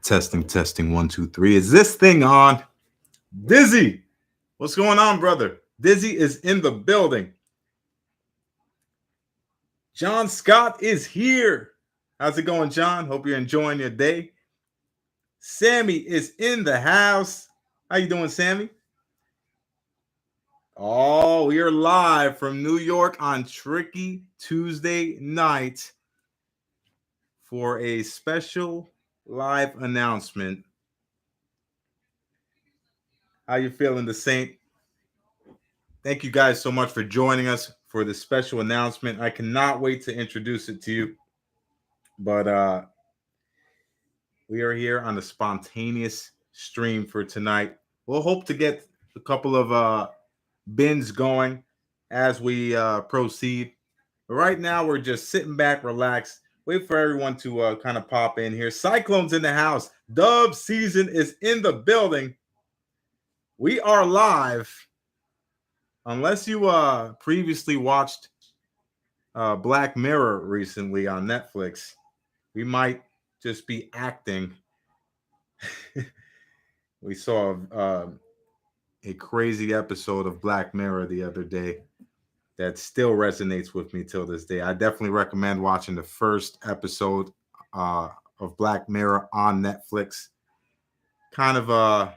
Testing, testing, one, two, three. Is this thing on? Dizzy, what's going on, brother? Dizzy is in the building. John Scott is here. How's it going, John? Hope you're enjoying your day. Sammy is in the house. How you doing, Sammy? Oh, we are live from New York on Tricky Tuesday night for a special live announcement. How you feeling, the Saint? Thank you guys so much for joining us for this special announcement. I cannot wait to introduce it to you. But we are here on a spontaneous stream for tonight. We'll hope to get a couple of bins going as we proceed. But right now, we're just sitting back, relaxed, wait for everyone to kind of pop in here. Cyclones in the house. Dub season is in the building. We are live. Unless you previously watched Black Mirror recently on Netflix, we might just be acting. We saw a crazy episode of Black Mirror the other day that still resonates with me till this day. I definitely recommend watching the first episode of Black Mirror on Netflix. Kind of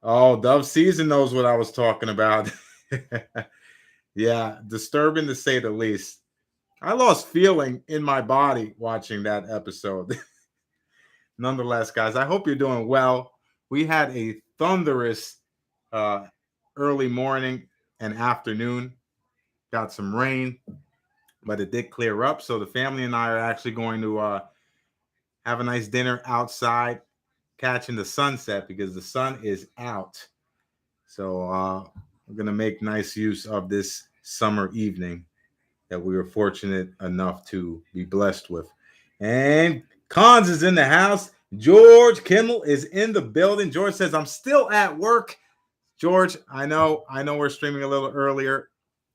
oh, Dove Season knows what I was talking about. Yeah, disturbing to say the least. I lost feeling in my body watching that episode. Nonetheless, guys, I hope you're doing well. We had a thunderous early morning and afternoon. Got some rain, but it did clear up. So the family and I are actually going to have a nice dinner outside, catching the sunset because the sun is out. So we're going to make nice use of this summer evening that we were fortunate enough to be blessed with. And Cons is in the house. George Kimmel is in the building. George says, I'm still at work. George, I know we're streaming a little earlier,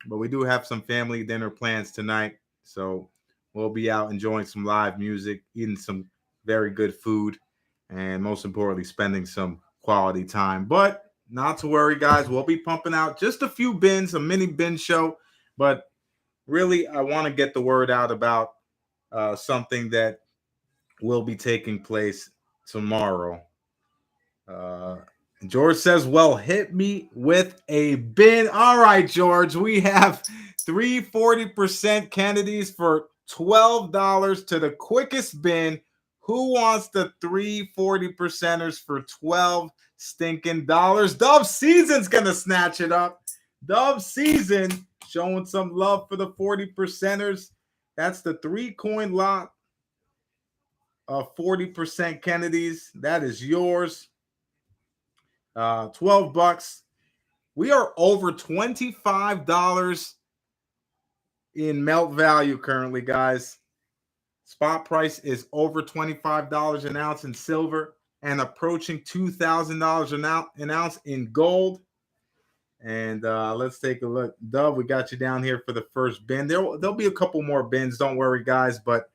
but we do have some family dinner plans tonight. So we'll be out enjoying some live music, eating some very good food, and most importantly, spending some quality time. But not to worry, guys. We'll be pumping out just a few bins, a mini bin show. But really, I want to get the word out about something that will be taking place tomorrow. Uh, George says, well, hit me with a bin. All right, George, we have 340% Kennedys for $12 to the quickest bin. Who wants the 340%ers for 12 stinking dollars? Dove Season's going to snatch it up. Dove Season showing some love for the 40%ers. That's the 3-coin lot of 40% Kennedys. That is yours. 12 bucks. We are over $25 in melt value currently, guys. Spot price is over $25 an ounce in silver and approaching $2,000 an ounce in gold. And let's take a look. Dove, we got you down here for the first bin. There'll be a couple more bins. Don't worry, guys. But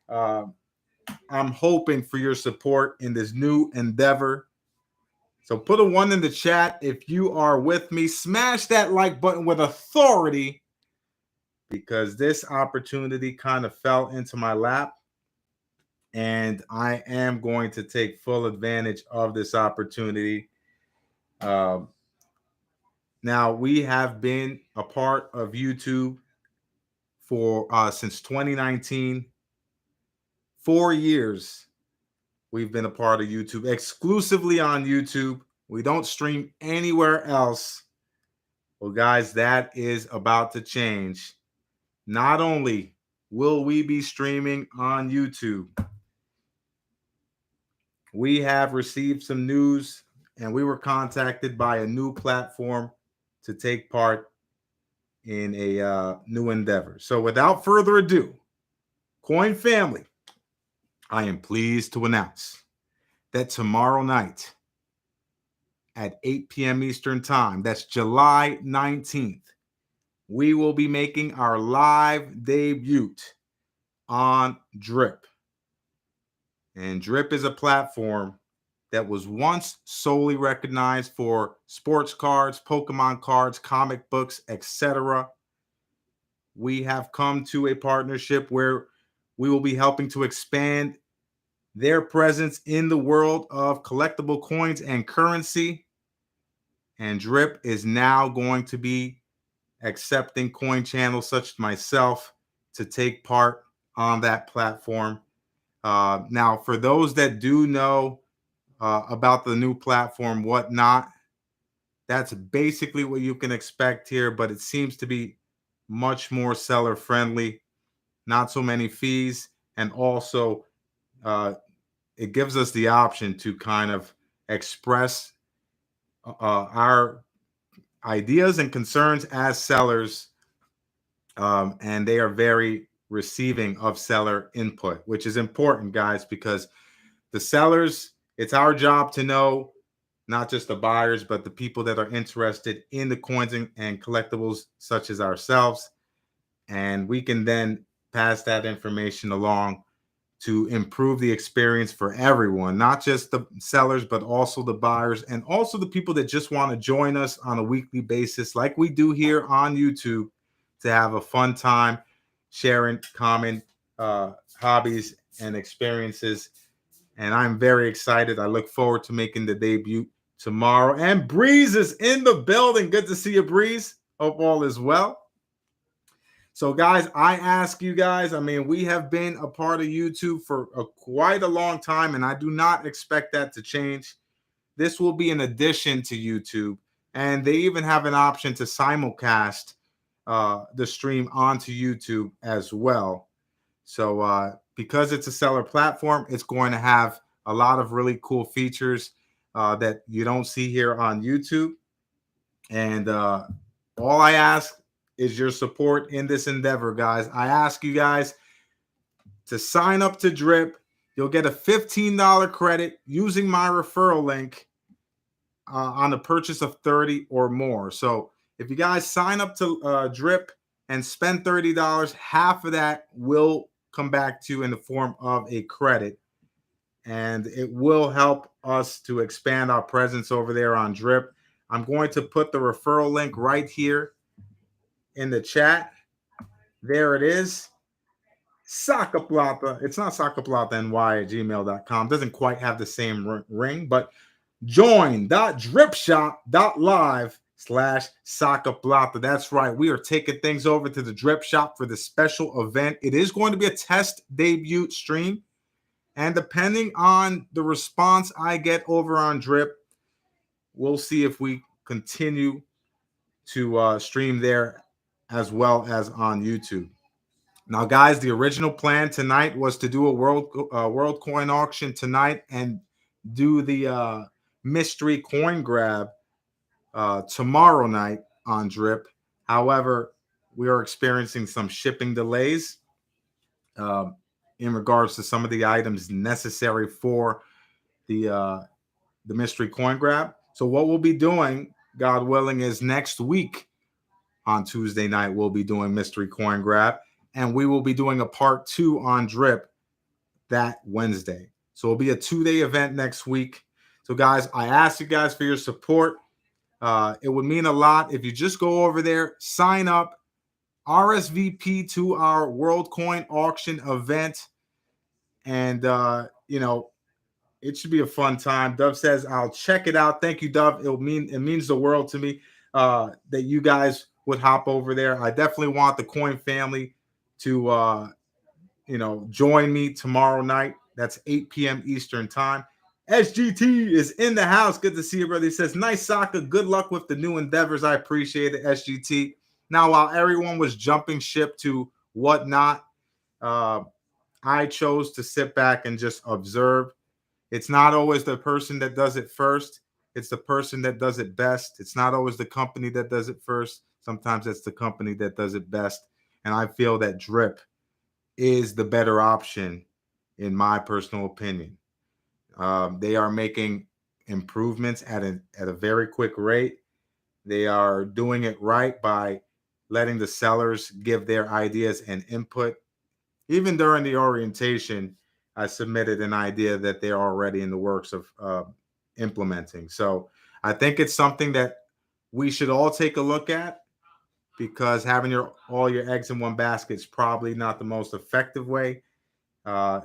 I'm hoping for your support in this new endeavor. So put a 1 in the chat if you are with me. Smash that like button with authority because this opportunity kind of fell into my lap. And I am going to take full advantage of this opportunity. Now, we have been a part of YouTube for since 2019. 4 years we've been a part of YouTube, exclusively on YouTube. We don't stream anywhere else. Well, guys, that is about to change. Not only will we be streaming on YouTube, we have received some news and we were contacted by a new platform to take part in a new endeavor. So without further ado, Coin family, I am pleased to announce that tomorrow night at 8 p.m. Eastern Time, that's July 19th, we will be making our live debut on Drip. And Drip is a platform that was once solely recognized for sports cards, Pokemon cards, comic books, etc. We have come to a partnership where we will be helping to expand their presence in the world of collectible coins and currency. And Drip is now going to be accepting coin channels such as myself to take part on that platform. Now, for those that do know about the new platform, whatnot, that's basically what you can expect here, but it seems to be much more seller friendly, not so many fees, and also uh, it gives us the option to kind of express our ideas and concerns as sellers, and they are very receiving of seller input, which is important, guys, because the sellers, it's our job to know not just the buyers, but the people that are interested in the coins and collectibles, such as ourselves. And we can then pass that information along to improve the experience for everyone, not just the sellers, but also the buyers and also the people that just want to join us on a weekly basis, like we do here on YouTube, to have a fun time sharing common hobbies and experiences. And I'm very excited. I look forward to making the debut tomorrow. And Breeze is in the building. Good to see you, Breeze. Hope all is well. So, guys, I ask you guys, I mean, we have been a part of YouTube for quite a long time, and I do not expect that to change. This will be an addition to YouTube, and they even have an option to simulcast the stream onto YouTube as well. So, because it's a seller platform, it's going to have a lot of really cool features that you don't see here on YouTube. And all I ask is your support in this endeavor, guys. I ask you guys to sign up to Drip. You'll get a $15 credit using my referral link on the purchase of 30 or more. So if you guys sign up to Drip and spend $30, half of that will come back to you in the form of a credit. And it will help us to expand our presence over there on Drip. I'm going to put the referral link right here in the chat. There it is. Sacaplata. It's not sacaplata.ny at gmail.com. Doesn't quite have the same ring, but join.dripshop.live/sacaplata. That's right. We are taking things over to the Drip Shop for the special event. It is going to be a test debut stream. And depending on the response I get over on Drip, we'll see if we continue to stream there as well as on YouTube. Now, guys, the original plan tonight was to do a world coin auction tonight and do the mystery coin grab tomorrow night on Drip. However, we are experiencing some shipping delays in regards to some of the items necessary for the mystery coin grab. So what we'll be doing, God willing, is next week on Tuesday night, we'll be doing mystery coin grab, and we will be doing a part 2 on Drip that Wednesday. So it'll be a 2-day event next week. So guys, I ask you guys for your support. It would mean a lot if you just go over there, sign up, RSVP to our World Coin Auction event, and it should be a fun time. Dove says, I'll check it out. Thank you, Dove. It means the world to me that you guys would hop over there. I definitely want the coin family to join me tomorrow night. That's 8 p.m. Eastern time. SGT is in the house. Good to see you, brother. He says, nice soccer. Good luck with the new endeavors. I appreciate it, SGT. Now, while everyone was jumping ship to whatnot, I chose to sit back and just observe. It's not always the person that does it first. It's the person that does it best. It's not always the company that does it first. Sometimes it's the company that does it best. And I feel that Drip is the better option, in my personal opinion. They are making improvements at a very quick rate. They are doing it right by letting the sellers give their ideas and input. Even during the orientation, I submitted an idea that they're already in the works of implementing. So I think it's something that we should all take a look at, because having all your eggs in one basket is probably not the most effective way.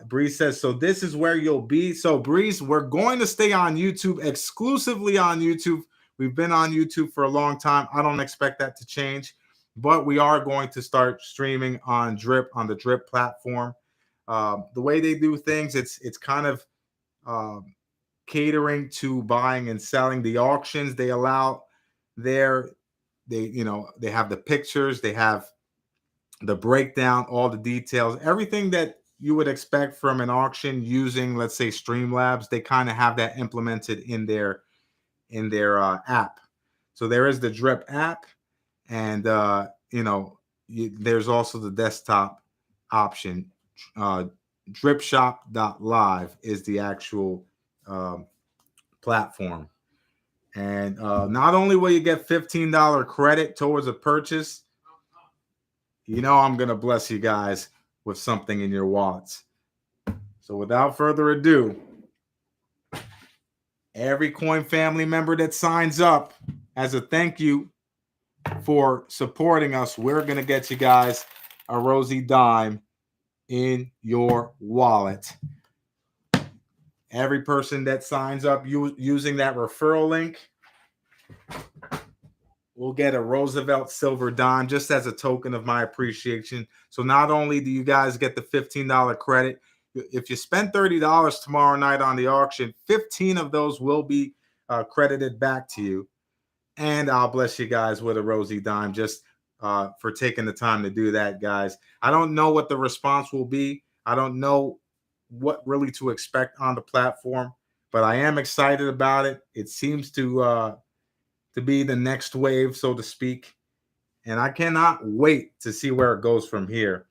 Breeze says, so this is where you'll be. So Breeze, we're going to stay on YouTube, exclusively on YouTube. We've been on YouTube for a long time. I don't expect that to change, but we are going to start streaming on the Drip platform. The way they do things, it's kind of catering to buying and selling. The auctions they allow there, they have the pictures, they have the breakdown, all the details, everything that you would expect from an auction using, let's say, Streamlabs. They kind of have that implemented in their app. So there is the Drip app, and there's also the desktop option. Dripshop.live is the actual platform. And not only will you get $15 credit towards a purchase, I'm going to bless you guys with something in your wallets. So without further ado, every Coin family member that signs up as a thank you for supporting us, we're going to get you guys a Rosie Dime in your wallet. Every person that signs up using that referral link will get a Roosevelt Silver Dime, just as a token of my appreciation. So not only do you guys get the $15 credit, if you spend $30 tomorrow night on the auction, 15 of those will be credited back to you. And I'll bless you guys with a Rosie Dime just for taking the time to do that, guys. I don't know what the response will be. I don't know what really to expect on the platform, but I am excited about it. It seems to be the next wave, so to speak. And I cannot wait to see where it goes from here.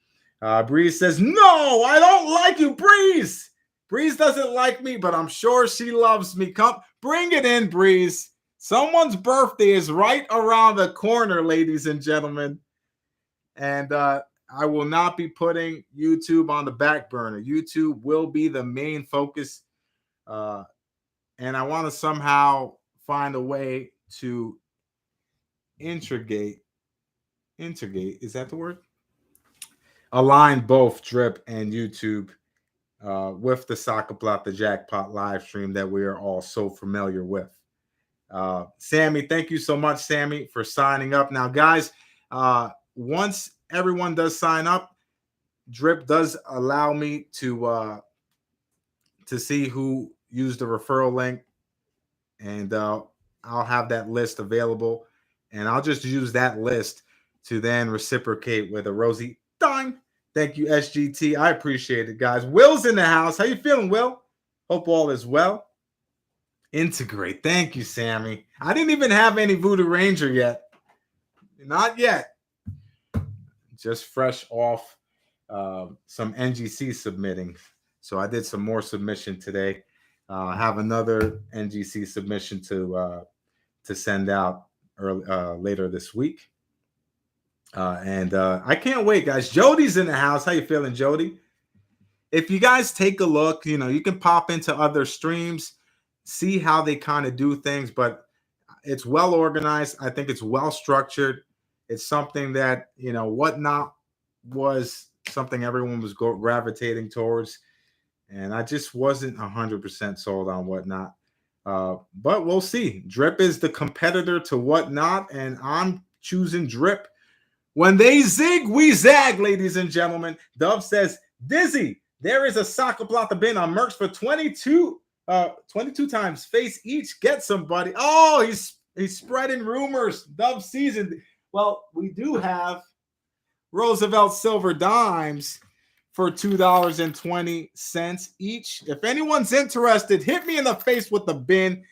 Breeze says, no, I don't like you, Breeze. Breeze doesn't like me, but I'm sure she loves me. Come, bring it in, Breeze. Someone's birthday is right around the corner, ladies and gentlemen. And I will not be putting YouTube on the back burner. YouTube will be the main focus. And I want to somehow find a way to integrate, is that the word? Align both Drip and YouTube with the Soccer Plot, the Jackpot live stream that we are all so familiar with. Sammy, thank you so much, Sammy, for signing up. Now, guys, once everyone does sign up, Drip does allow me to see who used the referral link, and I'll have that list available, and I'll just use that list to then reciprocate with a Rosie Dime. Thank you, SGT. I appreciate it, guys. Will's in the house. How you feeling, Will? Hope all is well. Integrate. Thank you, Sammy. I didn't even have any Voodoo Ranger yet. Not yet. Just fresh off some NGC submitting. So I did some more submission today. I have another NGC submission to send out later this week. And I can't wait, guys. Jody's in the house. How you feeling, Jody? If you guys take a look, you can pop into other streams, see how they kind of do things, but it's well organized. I think it's well structured. It's something that, Whatnot was something everyone was gravitating towards. And I just wasn't 100% sold on Whatnot. But we'll see. Drip is the competitor to Whatnot, and I'm choosing Drip. When they zig, we zag, ladies and gentlemen. Dove says, Dizzy, there is a Soccer Plot bin on Mercs for 22 times face each. Get somebody. Oh, he's spreading rumors. Dove season. Well, we do have Roosevelt Silver Dimes for $2.20 each. If anyone's interested, hit me in the face with the bin.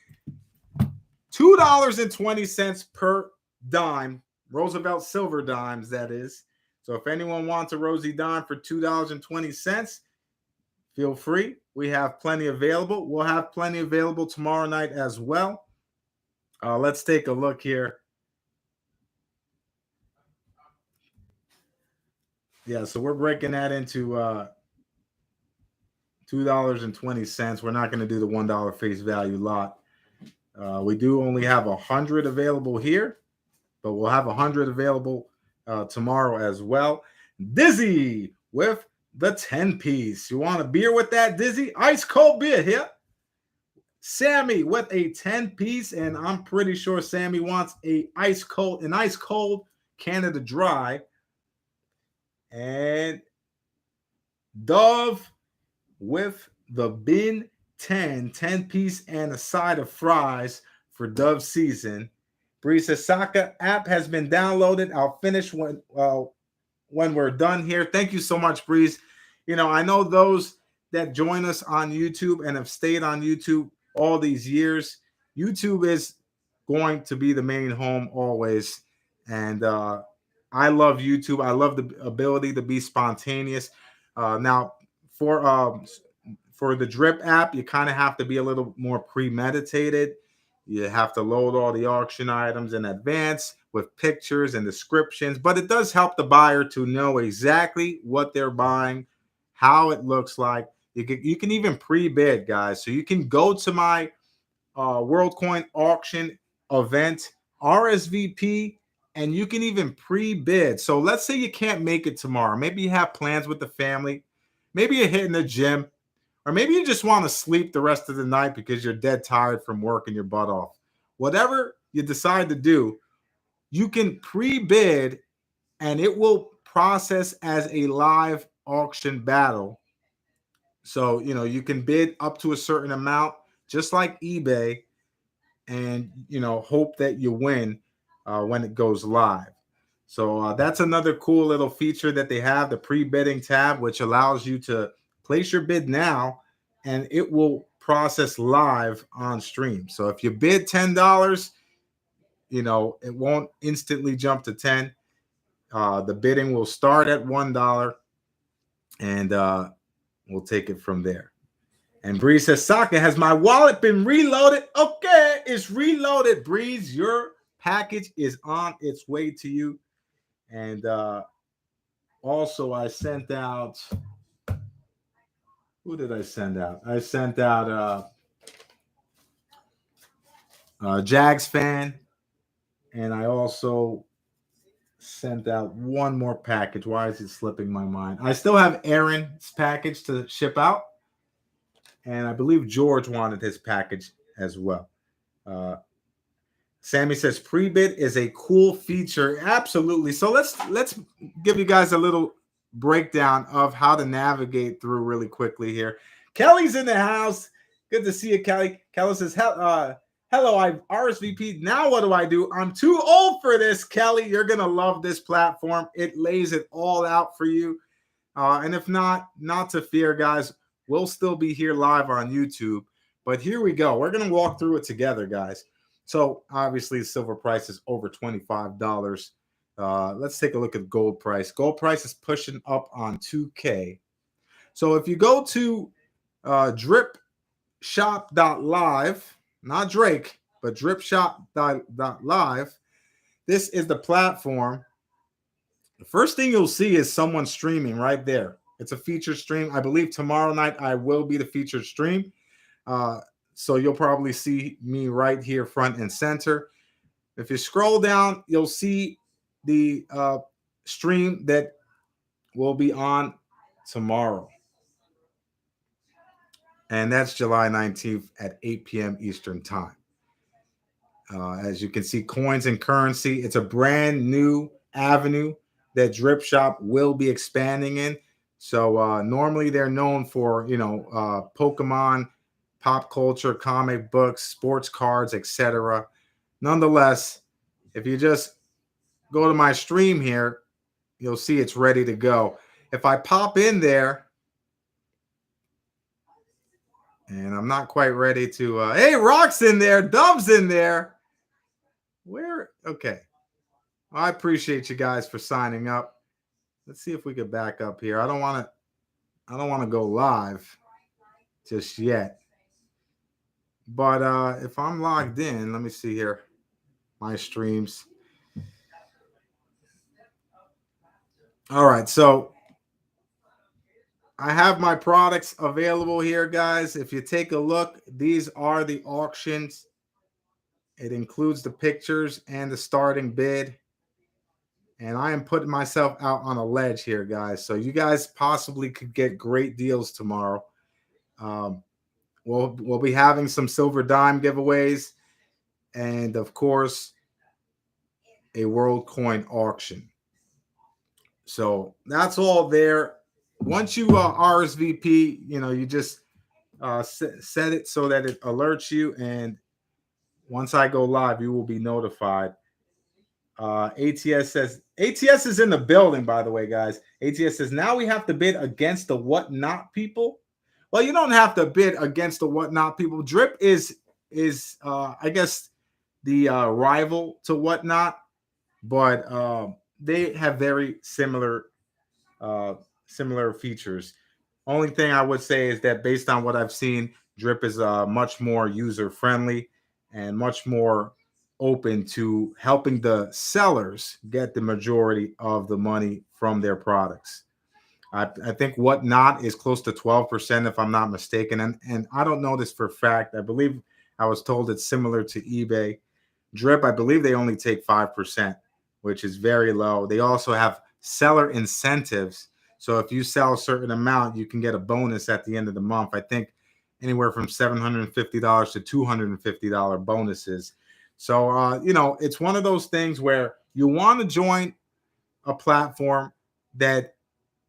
$2.20 per dime. Roosevelt Silver Dimes, that is. So if anyone wants a Rosie Dime for $2.20, feel free. We have plenty available. We'll have plenty available tomorrow night as well. Let's take a look here. Yeah, so we're breaking that into $2.20. We're not going to do the $1 face value lot. We do only have 100 available here, but we'll have 100 available tomorrow as well. Dizzy with the 10-piece. You want a beer with that, Dizzy? Ice cold beer here. Sammy with a 10-piece, and I'm pretty sure Sammy wants an ice cold Canada Dry. And Dove with the bin 10-piece and a side of fries for Dove season. Bree says Saka app has been downloaded. I'll finish when we're done here. Thank you so much, Breeze. You know, I know those that join us on YouTube and have stayed on YouTube all these years. YouTube is going to be the main home always. And I love YouTube. I love the ability to be spontaneous. Now, for the Drip app, you kind of have to be a little more premeditated. You have to load all the auction items in advance with pictures and descriptions, but it does help the buyer to know exactly what they're buying, how it looks like. You can even pre-bid, guys. So you can go to my WorldCoin auction event, RSVP, and you can even pre-bid. So let's say you can't make it tomorrow. Maybe you have plans with the family. Maybe you're hitting the gym. Or maybe you just want to sleep the rest of the night because you're dead tired from working your butt off. Whatever you decide to do, you can pre-bid and it will process as a live auction battle. So, you know, you can bid up to a certain amount, just like eBay, and, you know, hope that you win when it goes live. So that's another cool little feature that they have, the pre-bidding tab, which allows you to place your bid now and it will process live on stream. So if you bid $10, you know, it won't instantly jump to 10. The bidding will start at $1 and we'll take it from there. And Breeze says, Saka, has my wallet been reloaded? Okay, it's reloaded. Breeze, your package is on its way to you. And also I sent out, who did I send out? I sent out Jags fan, and I also sent out one more package. Why is it slipping my mind? I still have Aaron's package to ship out, and I believe George wanted his package as well. Sammy says pre-bid is a cool feature. Absolutely. So let's give you guys a little breakdown of how to navigate through really quickly here. Kelly's in the house. Good to see you, Kelly. Kelly says, hello, I've RSVP'd. Now what do? I'm too old for this, Kelly. You're going to love this platform. It lays it all out for you. And if not to fear, guys, we'll still be here live on YouTube. But here we go. We're going to walk through it together, guys. So obviously, the silver price is over $25. Let's take a look at gold price. Gold price is pushing up on 2K. So if you go to dripshop.live, not Drake, but dripshop.live, this is the platform. The first thing you'll see is someone streaming right there. It's a featured stream. I believe tomorrow night I will be the featured stream. So you'll probably see me right here front and center. If you scroll down, you'll see the stream that will be on tomorrow. And that's July 19th at 8 p.m. Eastern time. As you can see, coins and currency. It's a brand new avenue that Drip Shop will be expanding in. So normally they're known for, Pokemon, pop culture, comic books, sports cards, etc. Nonetheless, if you just go to my stream here, you'll see it's ready to go. If I pop in there, and I'm not quite ready to, hey, Rock's in there, Dove's in there. Where? Okay. I appreciate you guys for signing up. Let's see if we can back up here. I don't want to go live just yet. But if I'm logged in, let me see here. My streams. All right. So I have my products available here, guys. If you take a look, these are the auctions. It includes the pictures and the starting bid. And I am putting myself out on a ledge here, guys. So you guys possibly could get great deals tomorrow. Um, we'll be having some silver dime giveaways, and of course, a world coin auction. So that's all there. Once you RSVP, you just set it so that it alerts you, and once I go live, you will be notified. ATS says ATS is in the building, by the way, guys. ATS says now we have to bid against the whatnot people. Well, you don't have to bid against the whatnot people. Drip is I guess the rival to whatnot, but they have very similar features. Only thing I would say is that based on what I've seen, Drip is much more user friendly and much more open to helping the sellers get the majority of the money from their products. I think Whatnot is close to 12%, if I'm not mistaken. And I don't know this for a fact. I believe I was told it's similar to eBay. Drip, I believe they only take 5%, which is very low. They also have seller incentives. So if you sell a certain amount, you can get a bonus at the end of the month. I think anywhere from $750 to $250 bonuses. So, it's one of those things where you want to join a platform that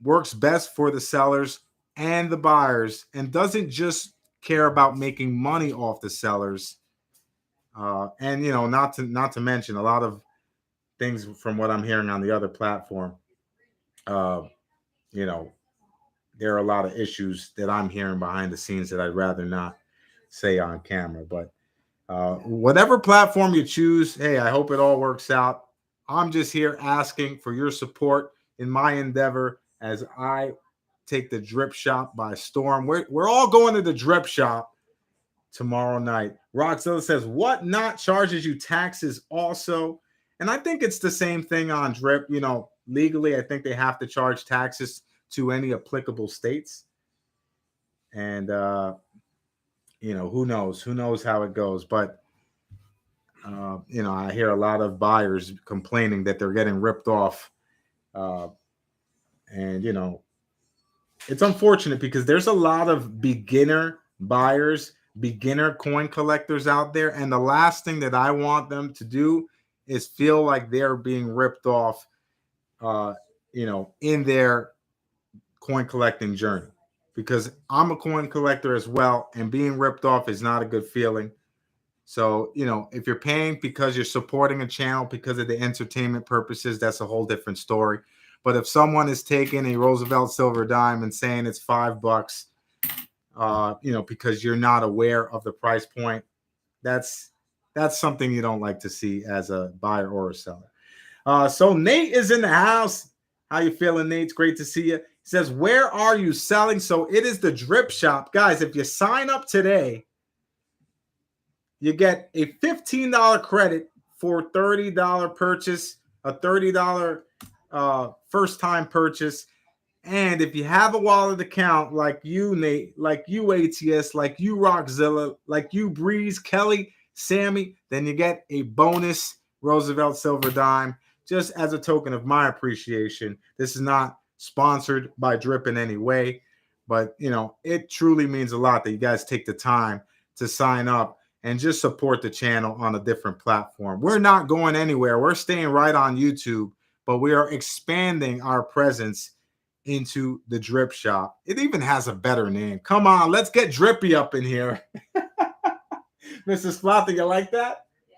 works best for the sellers and the buyers and doesn't just care about making money off the sellers. And not to mention a lot of things from what I'm hearing on the other platform. Uh, you know, there are a lot of issues that I'm hearing behind the scenes that I'd rather not say on camera. But whatever platform you choose, hey, I hope it all works out. I'm just here asking for your support in my endeavor as I take the Drip Shop by storm. We're all going to the Drip Shop tomorrow night. Roxilla says, Whatnot charges you taxes also. And I think it's the same thing on Drip. Legally, I think they have to charge taxes to any applicable states. And, who knows? Who knows how it goes? But, I hear a lot of buyers complaining that they're getting ripped off. And, it's unfortunate because there's a lot of beginner buyers, beginner coin collectors out there. And the last thing that I want them to do is feel like they're being ripped off, in their coin collecting journey. Because I'm a coin collector as well, and being ripped off is not a good feeling. So, if you're paying because you're supporting a channel because of the entertainment purposes, that's a whole different story. But if someone is taking a Roosevelt silver dime and saying it's $5, because you're not aware of the price point, that's something you don't like to see as a buyer or a seller. So Nate is in the house. How you feeling, Nate? It's great to see you. He says, where are you selling? So it is the Drip Shop. Guys, if you sign up today, you get a $15 credit for $30 purchase, a $30 first-time purchase. And if you have a wallet account like you, Nate, like you, ATS, like you, Rockzilla, like you, Breeze, Kelly, Sammy, then you get a bonus Roosevelt silver dime just as a token of my appreciation. This is not sponsored by Drip in any way, but, it truly means a lot that you guys take the time to sign up and just support the channel on a different platform. We're not going anywhere. We're staying right on YouTube, but we are expanding our presence into the Drip Shop. It even has a better name. Come on, let's get Drippy up in here. Mrs. Flotta, you like that? Yeah.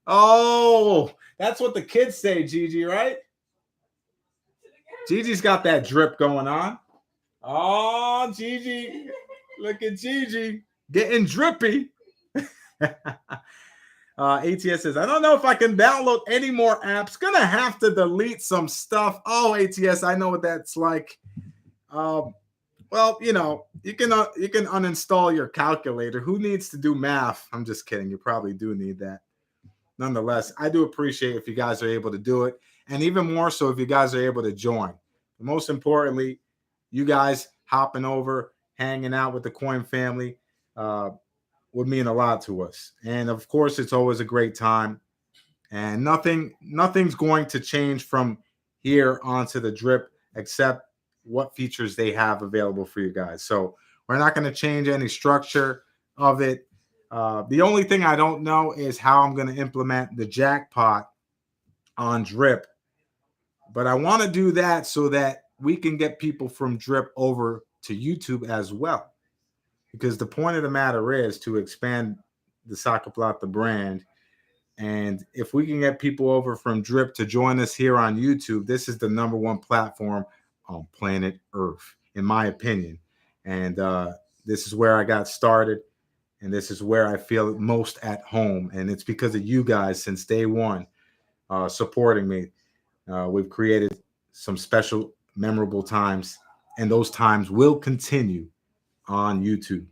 Oh, that's what the kids say, Gigi, right? Gigi's got that drip going on. Oh, Gigi. Look at Gigi getting drippy. ATS says, I don't know if I can download any more apps. Gonna have to delete some stuff. Oh, ATS, I know what that's like. Well, you can uninstall your calculator. Who needs to do math? I'm just kidding. You probably do need that. Nonetheless, I do appreciate if you guys are able to do it, and even more so if you guys are able to join. Most importantly, you guys hopping over, hanging out with the Coin family would mean a lot to us. And of course, it's always a great time. And nothing's going to change from here onto the drip except what features they have available for you guys. So we're not going to change any structure of it. The only thing I don't know is how I'm going to implement the jackpot on drip, but I want to do that so that we can get people from drip over to YouTube as well, because the point of the matter is to expand the Soccer Plata brand. And if we can get people over from drip to join us here on YouTube, this is the #1 platform on planet Earth, in my opinion. And this is where I got started, and this is where I feel most at home. And it's because of you guys since day one supporting me. We've created some special, memorable times, and those times will continue on YouTube.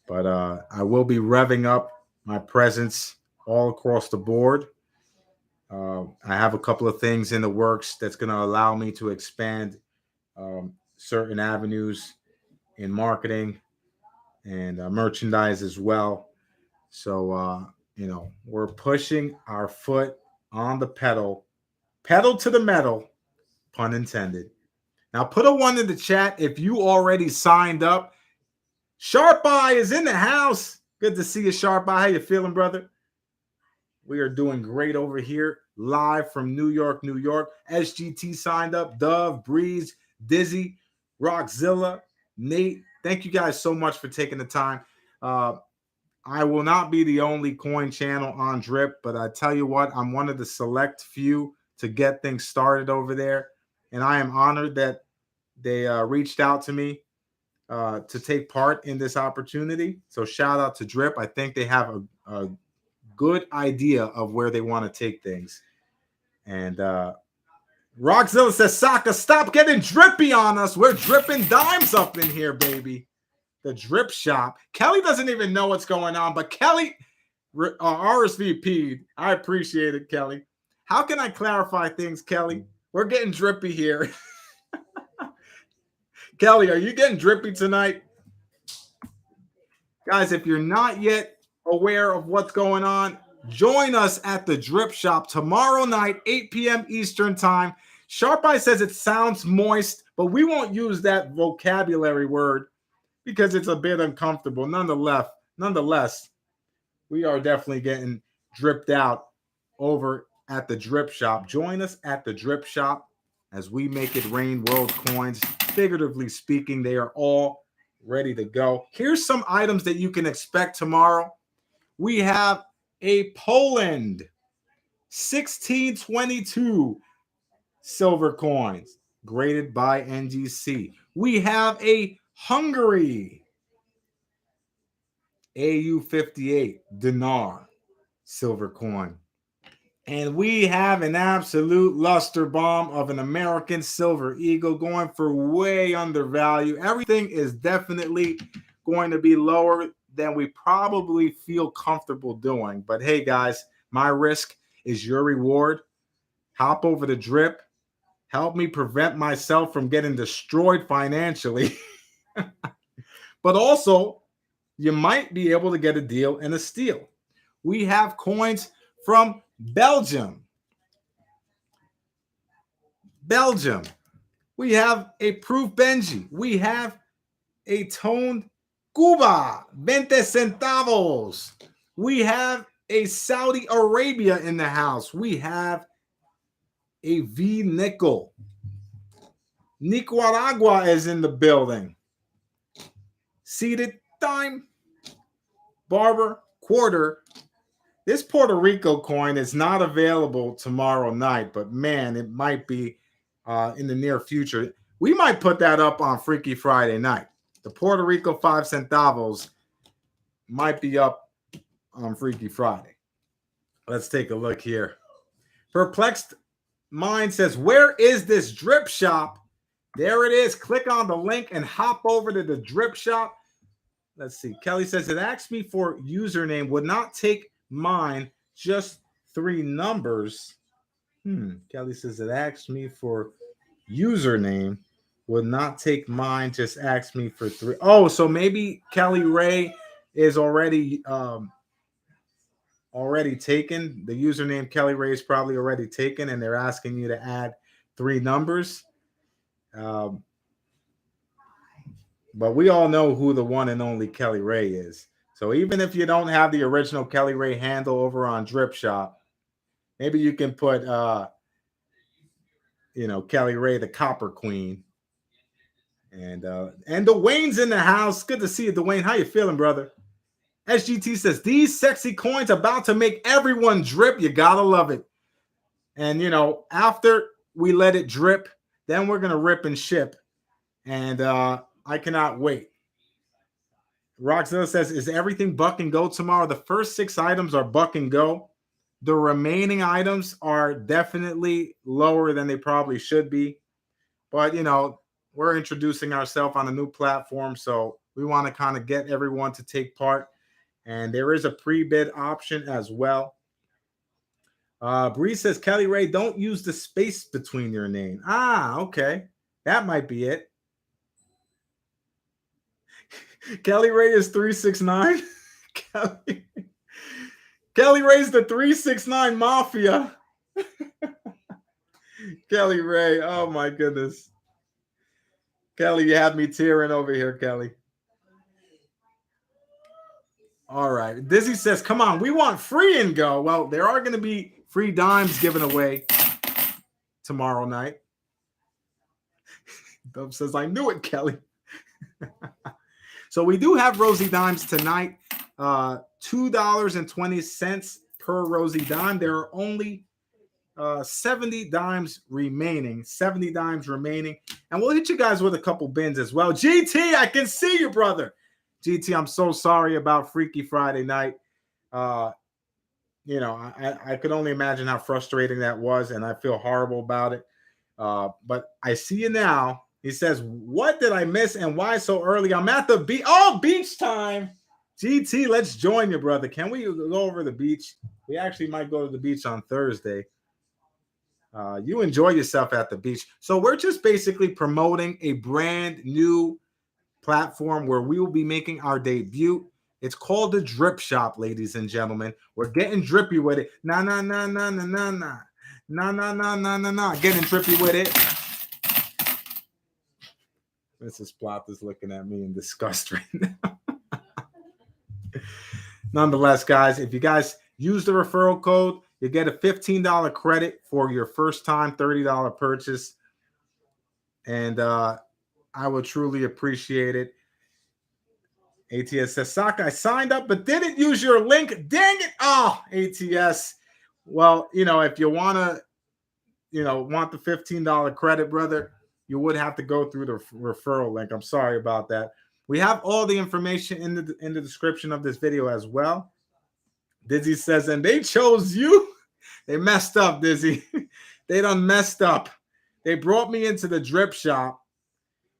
But I will be revving up my presence all across the board. I have a couple of things in the works that's going to allow me to expand certain avenues in marketing and merchandise as well. So, we're pushing our foot on the pedal to the metal, pun intended. Now, put a 1 in the chat if you already signed up. Sharp Eye is in the house. Good to see you, Sharp Eye. How you feeling, brother? We are doing great over here, live from New York, New York. SGT signed up. Dove, Breeze, Dizzy, Rockzilla, Nate. Thank you guys so much for taking the time. I will not be the only coin channel on Drip, but I tell you what, I'm one of the select few to get things started over there. And I am honored that they reached out to me to take part in this opportunity. So shout out to Drip. I think they have a good idea of where they want to take things. And Rockzilla says, Saka, stop getting drippy on us. We're dripping dimes up in here, baby. The drip shop. Kelly doesn't even know what's going on, but Kelly RSVP'd. I appreciate it, Kelly. How can I clarify things, Kelly? We're getting drippy here. Kelly, are you getting drippy tonight? Guys, if you're not yet aware of what's going on, join us at the Drip Shop tomorrow night, 8 p.m. Eastern Time. Sharp Eye says it sounds moist, but we won't use that vocabulary word because it's a bit uncomfortable. Nonetheless, we are definitely getting dripped out over at the Drip Shop. Join us at the Drip Shop as we make it rain world coins. Figuratively speaking, they are all ready to go. Here's some items that you can expect tomorrow. We have a Poland 1622 silver coins graded by NGC. We have a Hungary AU58 dinar silver coin. And we have an absolute luster bomb of an American Silver Eagle going for way under value. Everything is definitely going to be lower than we probably feel comfortable doing. But hey, guys, my risk is your reward. Hop over the Drip. Help me prevent myself from getting destroyed financially. But also, you might be able to get a deal and a steal. We have coins from Belgium. We have a Proof Benji. We have a Toned Cuba, 20 centavos. We have a Saudi Arabia in the house. We have a V nickel. Nicaragua is in the building. Seated dime. Barber quarter. This Puerto Rico coin is not available tomorrow night, but man, it might be in the near future. We might put that up on Freaky Friday night. The Puerto Rico 5 centavos might be up on Freaky Friday. Let's take a look here. Perplexed Mind says, where is this Drip Shop? There it is. Click on the link and hop over to the Drip Shop. Let's see. Kelly says, it asked me for username. Would not take mine, just 3 numbers. Kelly says, it asked me for username. Would not take mine. Just ask me for 3. Oh, so maybe Kelly Ray is already taken. The username Kelly Ray is probably already taken, and they're asking you to add 3 numbers. But we all know who the one and only Kelly Ray is. So even if you don't have the original Kelly Ray handle over on Drip Shop, maybe you can put Kelly Ray, the Copper Queen. And Dwayne's in the house. Good to see you, Dwayne. How you feeling, brother? SGT says, these sexy coins about to make everyone drip. You gotta love it. And after we let it drip, then we're gonna rip and ship. And I cannot wait. Roxanne says, is everything buck and go tomorrow? The first 6 items are buck and go. The remaining items are definitely lower than they probably should be. But, we're introducing ourselves on a new platform, so we want to kind of get everyone to take part. And there is a pre-bid option as well. Bree says, Kelly Ray, don't use the space between your name. Ah, okay. That might be it. Kelly Ray is 369. Kelly Ray's the 369 Mafia. Kelly Ray, oh my goodness. Kelly, you have me tearing over here, Kelly. All right. Dizzy says, come on, we want free and go. Well, there are going to be free dimes given away tomorrow night. Dub says, I knew it, Kelly. So we do have Rosie Dimes tonight. $2.20 per Rosie Dime. There are only 70 dimes remaining. 70 dimes remaining. And we'll hit you guys with a couple bins as well. GT, I can see you, brother. GT, I'm so sorry about Freaky Friday night. I could only imagine how frustrating that was, and I feel horrible about it. But I see you now. He says, what did I miss and why so early? I'm at the beach. Oh, beach time. GT, let's join you, brother. Can we go over the beach? We actually might go to the beach on Thursday. You enjoy yourself at the beach. So we're just basically promoting a brand new platform where we will be making our debut. It's called the Drip Shop, ladies and gentlemen. We're getting drippy with it. Nah. Getting drippy with it. Mrs. Plot is looking at me in disgust right now. Nonetheless, guys, if you guys use the referral code, you get a $15 credit for your first time $30 purchase. And I would truly appreciate it. ATS says, Sock, I signed up but didn't use your link. Dang it. Oh, ATS. Well, if you want to, want the $15 credit, brother, you would have to go through the referral link. I'm sorry about that. We have all the information in the description of this video as well. Dizzy says, and they chose you. They messed up, Dizzy. They done messed up. They brought me into the Drip Shop,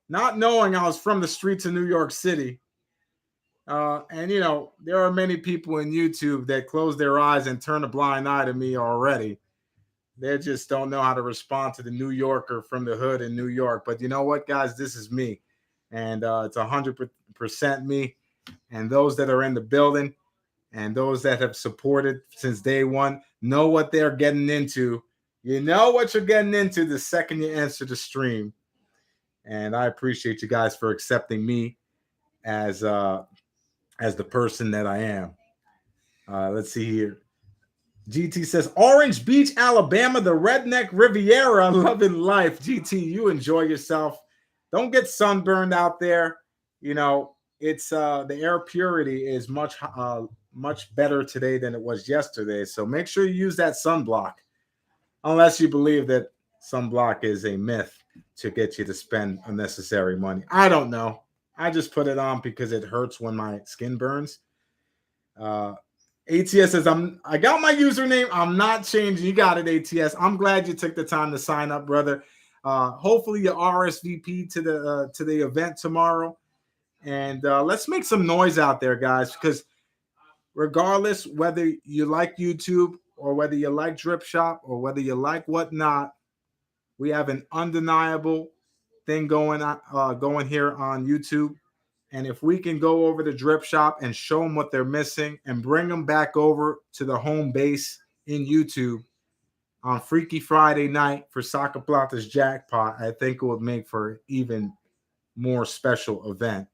not knowing I was from the streets of New York City. And there are many people in YouTube that close their eyes and turn a blind eye to me already. They just don't know how to respond to the New Yorker from the hood in New York. But you know what, guys? This is me. And it's 100% me. And those that are in the building and those that have supported since day one know what they're getting into. You know what you're getting into the second you answer the stream. And I appreciate you guys for accepting me as the person that I am. Let's see here. GT says, Orange Beach, Alabama, the Redneck Riviera, loving life. GT, you enjoy yourself. Don't get sunburned out there. It's the air purity is much better today than it was yesterday. So make sure you use that sunblock, unless you believe that sunblock is a myth to get you to spend unnecessary money. I don't know. I just put it on because it hurts when my skin burns. ATS says, I got my username. I'm not changing. You got it, ATS. I'm glad you took the time to sign up, brother. Hopefully you RSVP to the event tomorrow. And let's make some noise out there, guys, because regardless whether you like YouTube or whether you like Drip Shop or whether you like whatnot, we have an undeniable thing going here on YouTube. And if we can go over to Drip Shop and show them what they're missing and bring them back over to the home base in YouTube on Freaky Friday night for Saka Plata's Jackpot, I think it would make for even more special event.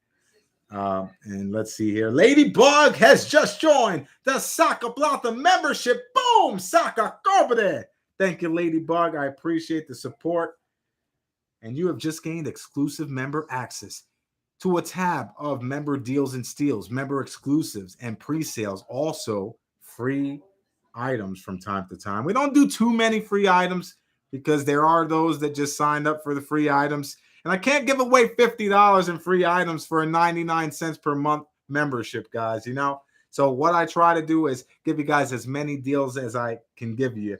And let's see here. Ladybug has just joined the Saka Plata membership. Boom! Saka Cobre. Thank you, Ladybug. I appreciate the support. And you have just gained exclusive member access to a tab of member deals and steals, member exclusives, and pre-sales. Also, free items from time to time. We don't do too many free items because there are those that just signed up for the free items. And I can't give away $50 in free items for a 99 cents per month membership, guys, you know? So what I try to do is give you guys as many deals as I can give you.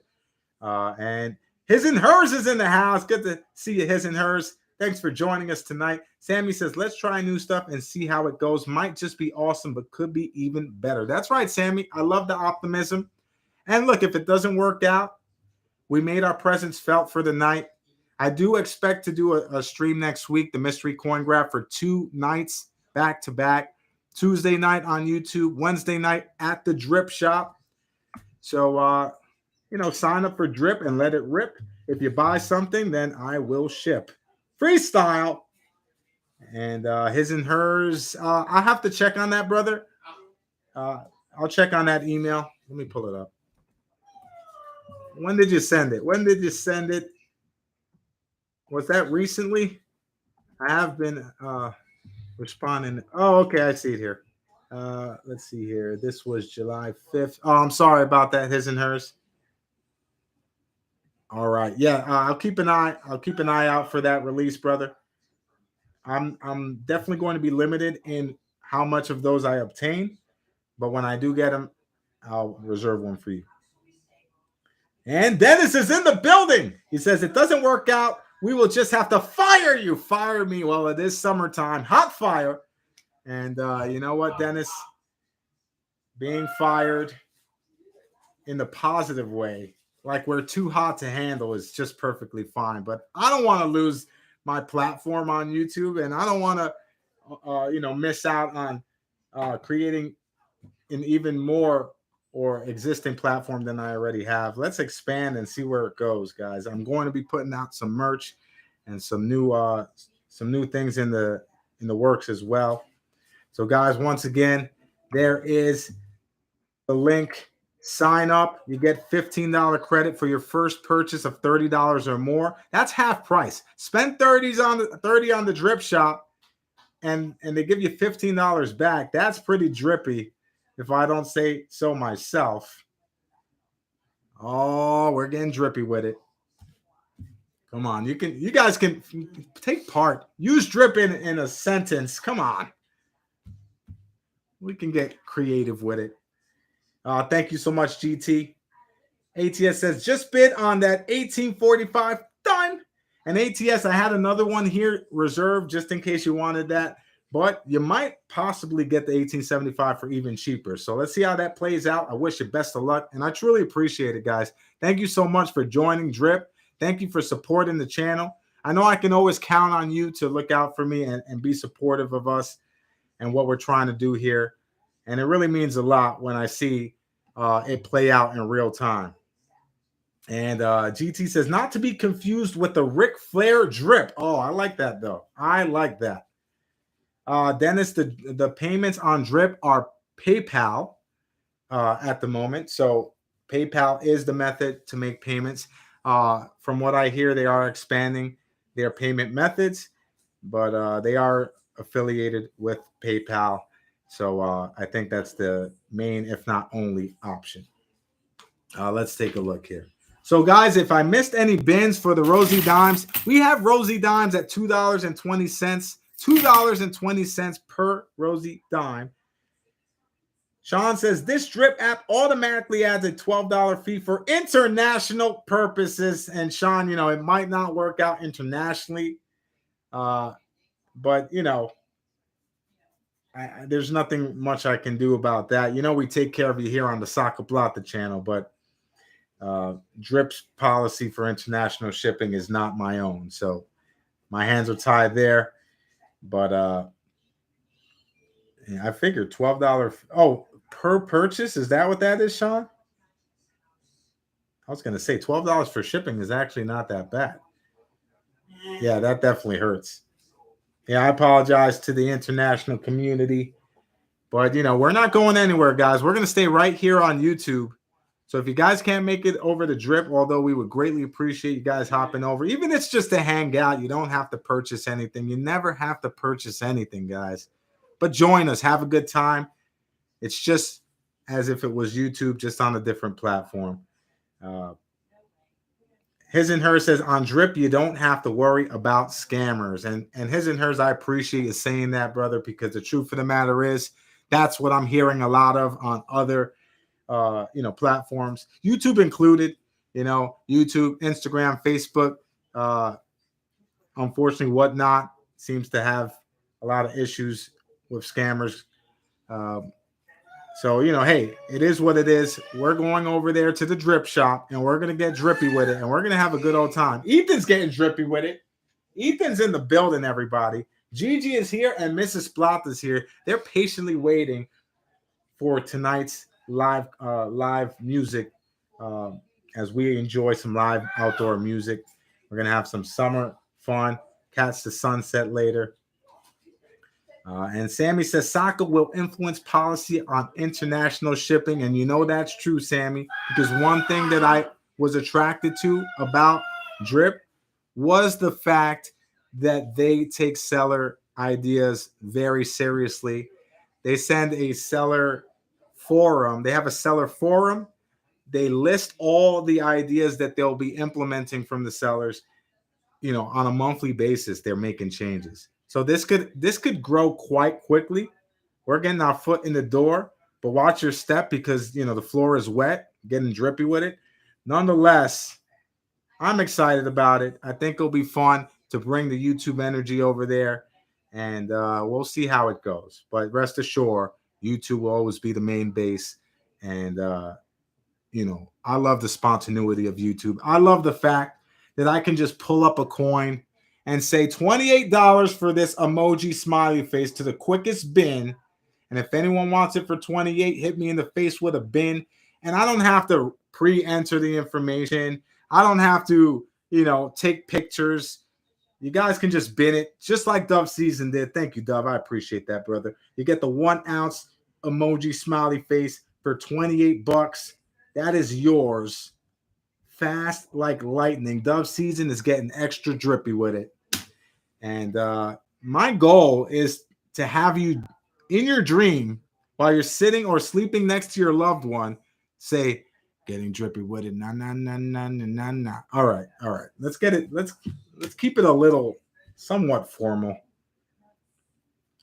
And His and Hers is in the house. Good to see you, His and Hers. Thanks for joining us tonight. Sammy says, let's try new stuff and see how it goes. Might just be awesome, but could be even better. That's right, Sammy. I love the optimism. And look, if it doesn't work out, we made our presence felt for the night. I do expect to do a stream next week, the Mystery Coin Grab, for 2 nights back to back. Tuesday night on YouTube, Wednesday night at the Drip Shop. So, sign up for Drip and let it rip. If you buy something, then I will ship. Freestyle. And His and Hers, I have to check on that, brother. I'll check on that email. Let me pull it up. When did you send it? Was that recently? I have been responding. Oh, okay. I see it here. Let's see here. This was July 5th. Oh, I'm sorry about that, His and Hers. All right. Yeah, I'll keep an eye out for that release, brother. I'm definitely going to be limited in how much of those I obtain, but when I do get them, I'll reserve one for you. And Dennis is in the building. He says, it doesn't work out. We will just have to fire you. Fire me. Well, it is summertime. Hot fire. And you know what, Dennis? Being fired in the positive way, like we're too hot to handle, is just perfectly fine. But I don't want to lose my platform on YouTube, and I don't want to, miss out on creating an even more or existing platform than I already have. Let's expand and see where it goes, guys. I'm going to be putting out some merch and some new things in the works as well. So, guys, once again, there is the link. Sign up. You get $15 credit for your first purchase of $30 or more. That's half price. Spend $30 on the Drip Shop, and they give you $15 back. That's pretty drippy, if I don't say so myself. Oh, we're getting drippy with it. Come on, you guys can take part. Use drip in a sentence. Come on. We can get creative with it. Thank you so much, GT. ATS says, just bid on that 1845. Done. And ATS, I had another one here reserved just in case you wanted that. But you might possibly get the 1875 for even cheaper. So let's see how that plays out. I wish you best of luck. And I truly appreciate it, guys. Thank you so much for joining Drip. Thank you for supporting the channel. I know I can always count on you to look out for me and be supportive of us and what we're trying to do here. And it really means a lot when I see it play out in real time. And GT says, not to be confused with the Ric Flair drip. Oh, I like that, though. I like that. Dennis, the payments on Drip are PayPal at the moment. So PayPal is the method to make payments. From what I hear, they are expanding their payment methods, but they are affiliated with PayPal. So I think that's the main, if not only, option. Let's take a look here. So, guys, if I missed any bins for the Rosie Dimes, we have Rosie Dimes at $2.20. $2.20 per Rosie Dime. Sean says, this Drip app automatically adds a $12 fee for international purposes. And Sean, it might not work out internationally, but, there's nothing much I can do about that. We take care of you here on the Saka Plata channel, but Drip's policy for international shipping is not my own. So My hands are tied there. But yeah, I figured $12. Oh, per purchase? Is that what that is, Sean? I was gonna say $12 for shipping is actually not that bad. Yeah, that definitely hurts. Yeah, I apologize to the international community. But we're not going anywhere, guys. We're gonna stay right here on YouTube. So if you guys can't make it over the drip, although we would greatly appreciate you guys hopping over, even if it's just to hang out, you don't have to purchase anything. You never have to purchase anything, guys. But join us, have a good time. It's just as if it was YouTube, just on a different platform. His and Her says on drip, you don't have to worry about scammers. And His and Hers, I appreciate you saying that, brother, because the truth of the matter is that's what I'm hearing a lot of on other platforms, YouTube included. YouTube, Instagram, Facebook, unfortunately, Whatnot seems to have a lot of issues with scammers. So, hey, it is what it is. We're going over there to the drip shop and we're going to get drippy with it and we're going to have a good old time. Ethan's getting drippy with it. Ethan's in the building, everybody. Gigi is here and Mrs. Splot is here. They're patiently waiting for tonight's live music as we enjoy some live outdoor music. We're going to have some summer fun, catch the sunset later. And Sammy says soccer will influence policy on international shipping. And that's true, Sammy, because one thing that I was attracted to about Drip was the fact that they take seller ideas very seriously. They send a seller forum. They have a seller forum. They list all the ideas that they'll be implementing from the sellers. On a monthly basis, they're making changes. So this could grow quite quickly. We're getting our foot in the door, but watch your step because the floor is wet, getting drippy with it. Nonetheless, I'm excited about it. I think it'll be fun to bring the YouTube energy over there, and we'll see how it goes. But rest assured, YouTube will always be the main base, and I love the spontaneity of YouTube. I love the fact that I can just pull up a coin and say $28 for this emoji smiley face to the quickest bin. And if anyone wants it for 28, hit me in the face with a bin. And I don't have to pre-enter the information. I don't have to, take pictures. You guys can just bin it, just like Dove Season did. Thank you, Dove. I appreciate that, brother. You get the 1 ounce emoji smiley face for $28. That is yours. Fast like lightning. Dove Season is getting extra drippy with it. And my goal is to have you in your dream while you're sitting or sleeping next to your loved one say, getting drippy with it. Nah, nah, nah, nah, nah, nah. All right. Let's get it. Let's keep it a little somewhat formal.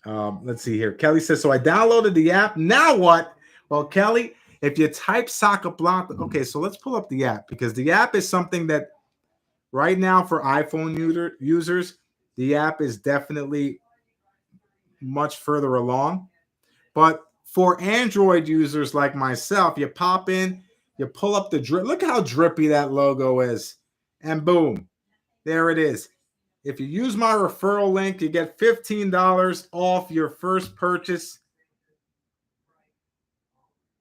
Let's see here. Kelly says, so I downloaded the app. Now what? Well, Kelly, if you type Soccer Block, okay, so let's pull up the app because the app is something that right now for iPhone users, the app is definitely much further along. But for Android users like myself, you pop in, you pull up the drip. Look how drippy that logo is. And boom, there it is. If you use my referral link, you get $15 off your first purchase.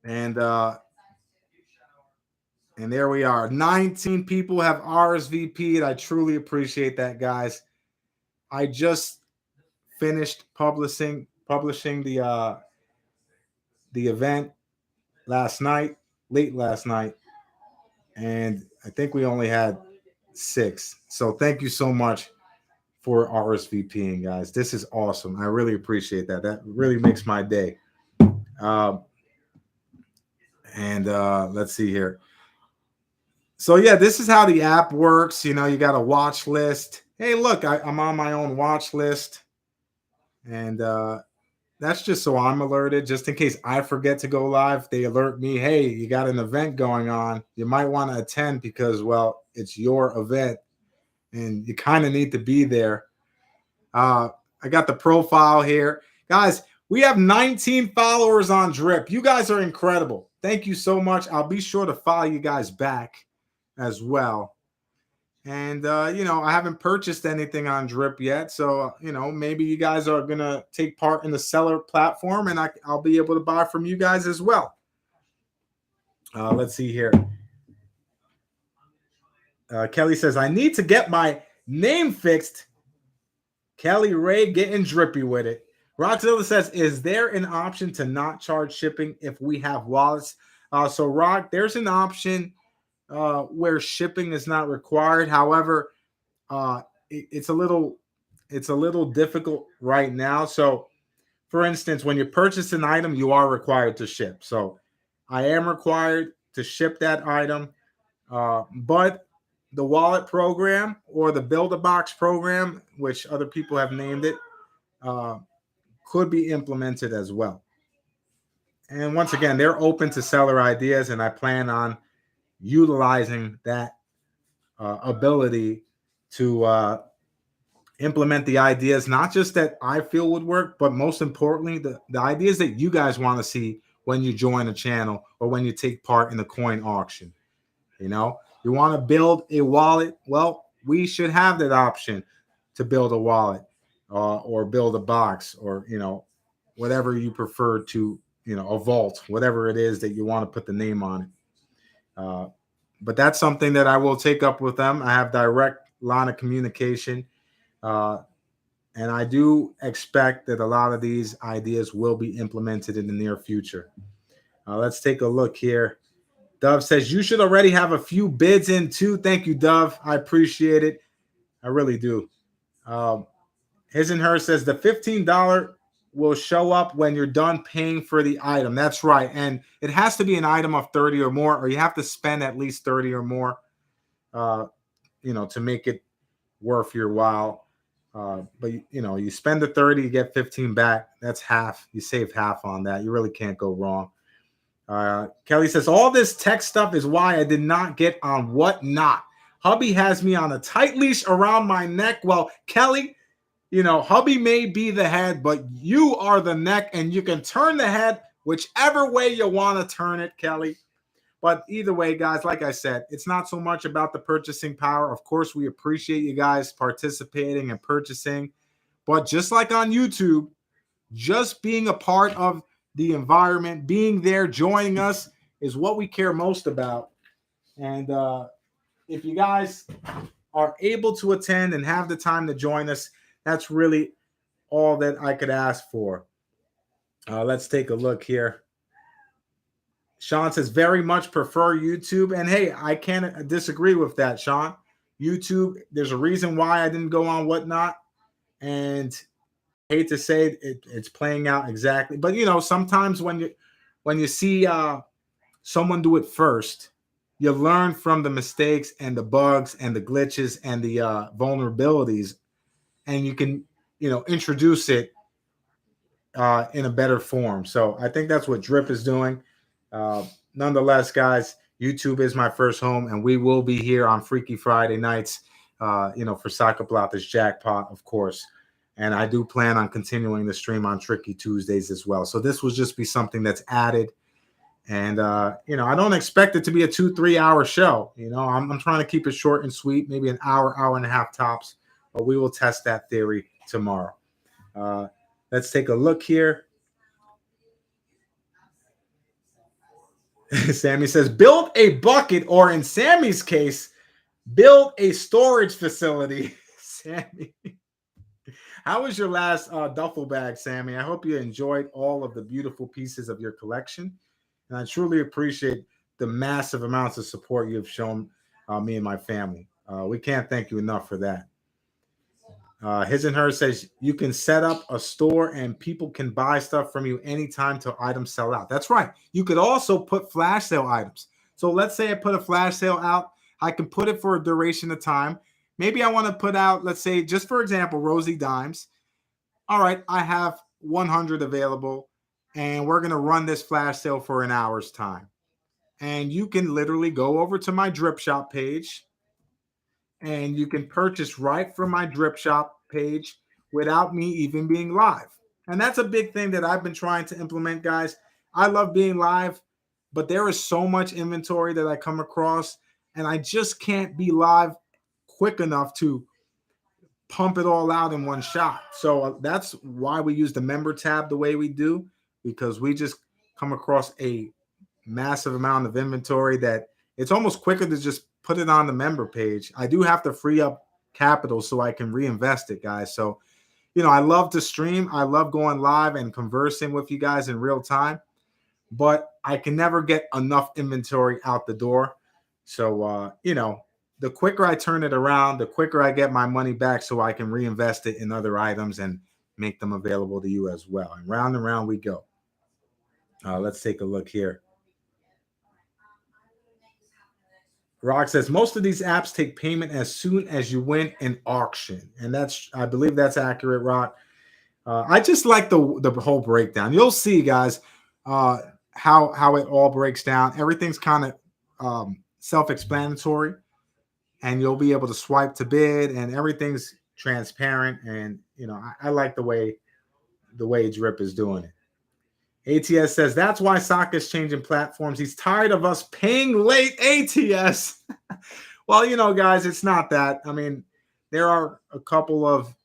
And there we are. 19 people have RSVP'd. I truly appreciate that, guys. I just finished publishing the event late last night, and I think we only had 6. So thank you so much for RSVPing, guys. This is awesome. I really appreciate that. That really makes my day. Let's see here. So yeah, this is how the app works. You got a watch list. Hey, look, I'm on my own watch list. And that's just so I'm alerted, just in case I forget to go live. They alert me, hey, you got an event going on. You might want to attend because, well, it's your event and you kind of need to be there. I got the profile here. Guys, we have 19 followers on Drip. You guys are incredible. Thank you so much. I'll be sure to follow you guys back as well. And I haven't purchased anything on Drip yet, so maybe you guys are gonna take part in the seller platform, and I'll be able to buy from you guys as well. Let's see here. Kelly says, I need to get my name fixed. Kelly Ray getting drippy with it. Rockzilla says, is there an option to not charge shipping if we have wallets? So Rock, there's an option where shipping is not required. However, it's a little difficult right now. So for instance, when you purchase an item, you are required to ship. So I am required to ship that item. But the wallet program or the Build a Box program, which other people have named it, could be implemented as well. And once again, they're open to seller ideas, and I plan on utilizing that ability to implement the ideas, not just that I feel would work, but most importantly, the ideas that you guys want to see when you join a channel or when you take part in the coin auction. You want to build a wallet? Well, we should have that option to build a wallet or build a box or, whatever you prefer to, a vault, whatever it is that you want to put the name on it. But that's something that I will take up with them. I have direct line of communication. And I do expect that a lot of these ideas will be implemented in the near future. Let's take a look here. Dove says, you should already have a few bids in too. Thank you, Dove. I appreciate it. I really do. His and Her says, the $15 will show up when you're done paying for the item. That's right. And it has to be an item of 30 or more, or you have to spend at least 30 or more, to make it worth your while. But you spend the 30, you get 15 back. That's half. You save half on that. You really can't go wrong. Kelly says, all this tech stuff is why I did not get on Whatnot. Hubby has me on a tight leash around my neck. Well, Kelly, hubby may be the head, but you are the neck, and you can turn the head whichever way you want to turn it, Kelly. But either way, guys, like I said, it's not so much about the purchasing power. Of course, we appreciate you guys participating and purchasing. But just like on YouTube, just being a part of the environment, being there, joining us is what we care most about. And if you guys are able to attend and have the time to join us, that's really all that I could ask for. Let's take a look here. Sean says, very much prefer YouTube. And hey, I can't disagree with that, Sean. YouTube, there's a reason why I didn't go on Whatnot. And I hate to say it's playing out exactly. But, sometimes when you see someone do it first, you learn from the mistakes and the bugs and the glitches and the vulnerabilities. And you can, introduce it in a better form. So I think that's what Drip is doing. Nonetheless, guys, YouTube is my first home, and we will be here on Freaky Friday nights, for Soccer Plata's Jackpot, of course. And I do plan on continuing the stream on Tricky Tuesdays as well. So this will just be something that's added. And, I don't expect it to be a 2-3 hour show. I'm trying to keep it short and sweet, maybe an hour, hour and a half tops. But we will test that theory tomorrow. Let's take a look here. Sammy says, build a bucket, or in Sammy's case, build a storage facility. Sammy, how was your last duffel bag, Sammy? I hope you enjoyed all of the beautiful pieces of your collection. And I truly appreciate the massive amounts of support you've shown me and my family. We can't thank you enough for that. His and Her says, you can set up a store and people can buy stuff from you anytime till items sell out. That's right. You could also put flash sale items. So let's say I put a flash sale out. I can put it for a duration of time. Maybe I want to put out, let's say, just for example, Rosie Dimes. All right, I have 100 available, and we're going to run this flash sale for an hour's time. And you can literally go over to my Drip Shop page, and you can purchase right from my Drip Shop page without me even being live. And that's a big thing that I've been trying to implement, guys. I love being live, but there is so much inventory that I come across, and I just can't be live quick enough to pump it all out in one shot. So that's why we use the member tab the way we do, because we just come across a massive amount of inventory that it's almost quicker to just put it on the member page. I do have to free up capital so I can reinvest it, guys. So, I love to stream. I love going live and conversing with you guys in real time, but I can never get enough inventory out the door. So, the quicker I turn it around, the quicker I get my money back so I can reinvest it in other items and make them available to you as well. And round we go. Let's take a look here. Rock says most of these apps take payment as soon as you win an auction, and I believe that's accurate, Rock. I just like the whole breakdown. You'll see, guys, how it all breaks down. Everything's kind of self-explanatory, and you'll be able to swipe to bid, and everything's transparent. And I like the way Drip is doing it. ATS says that's why Sokka is changing platforms. He's tired of us paying late. ATS. Well, guys, it's not that. I mean, there are a couple of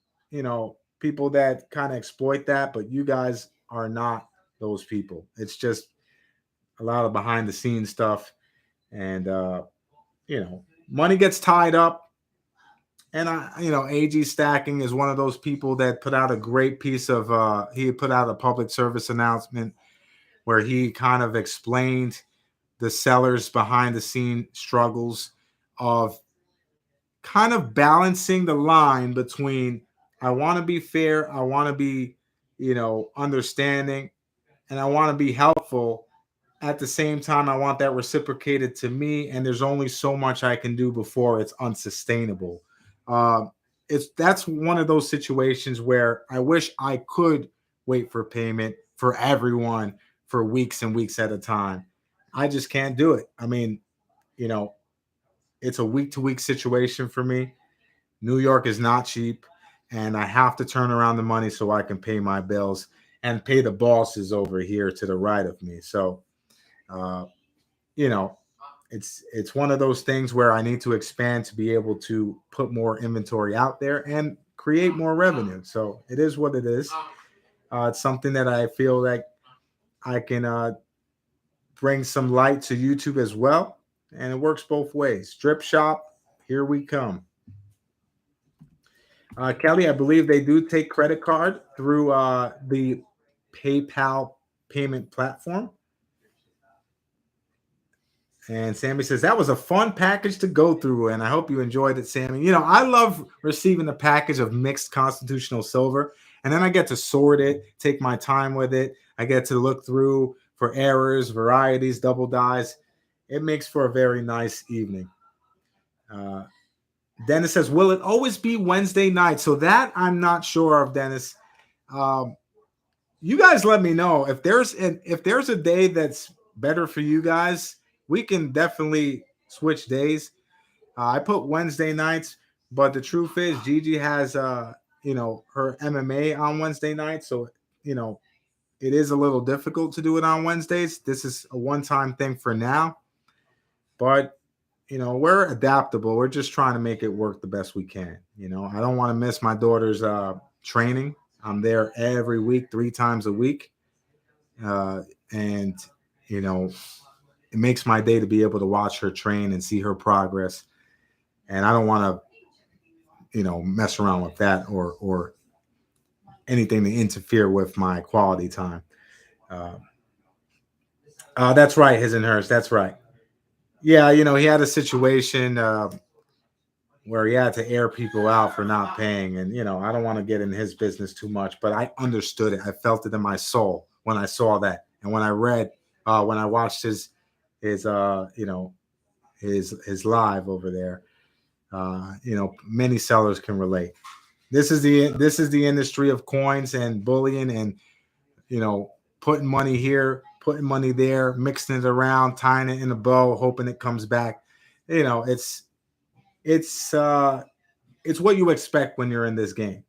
people that kind of exploit that, but you guys are not those people. It's just a lot of behind the scenes stuff, and money gets tied up. And AG Stacking is one of those people that put out a great piece of he put out a public service announcement where he kind of explained the sellers behind the scene struggles of kind of balancing the line between I want to be fair, I want to be, understanding, and I want to be helpful. At the same time, I want that reciprocated to me, and there's only so much I can do before it's unsustainable. That's one of those situations where I wish I could wait for payment for everyone for weeks and weeks at a time. I just can't do it. I mean, it's a week-to-week situation for me. New York is not cheap, and I have to turn around the money so I can pay my bills and pay the bosses over here to the right of me. So, it's one of those things where I need to expand to be able to put more inventory out there and create more revenue. So it is what it is. It's something that I feel like I can bring some light to YouTube as well. And it works both ways. Drip Shop, here we come. Kelly, I believe they do take credit card through the PayPal payment platform. And Sammy says, that was a fun package to go through, and I hope you enjoyed it, Sammy. I love receiving a package of mixed constitutional silver, and then I get to sort it, take my time with it. I get to look through for errors, varieties, double dyes. It makes for a very nice evening. Dennis says, will it always be Wednesday night? So that I'm not sure of, Dennis. You guys let me know. If there's a day that's better for you guys, we can definitely switch days. I put Wednesday nights, but the truth is Gigi has her MMA on Wednesday nights. So, it is a little difficult to do it on Wednesdays. This is a one-time thing for now. But, we're adaptable. We're just trying to make it work the best we can. I don't want to miss my daughter's training. I'm there every week, 3 times a week. And, it makes my day to be able to watch her train and see her progress. And I don't want to, mess around with that or anything to interfere with my quality time. That's right, his and hers. That's right. Yeah, he had a situation where he had to air people out for not paying. And, I don't want to get in his business too much, but I understood it. I felt it in my soul when I saw that. And when I watched his live over there, many sellers can relate. This is the industry of coins and bullion and, putting money here, putting money there, mixing it around, tying it in a bow, hoping it comes back. It's what you expect when you're in this game.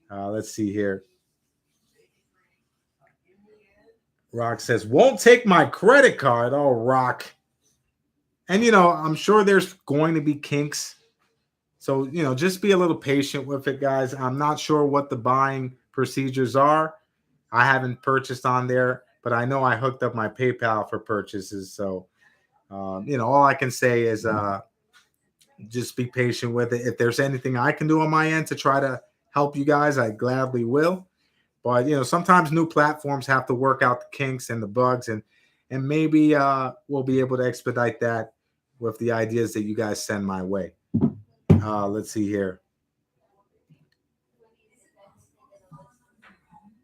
Let's see here. Rock says, won't take my credit card. Oh, Rock. And I'm sure there's going to be kinks. So, just be a little patient with it, guys. I'm not sure what the buying procedures are. I haven't purchased on there, but I know I hooked up my PayPal for purchases. So, all I can say is just be patient with it. If there's anything I can do on my end to try to help you guys, I gladly will. But sometimes new platforms have to work out the kinks and the bugs, and maybe we'll be able to expedite that with the ideas that you guys send my way. Let's see here.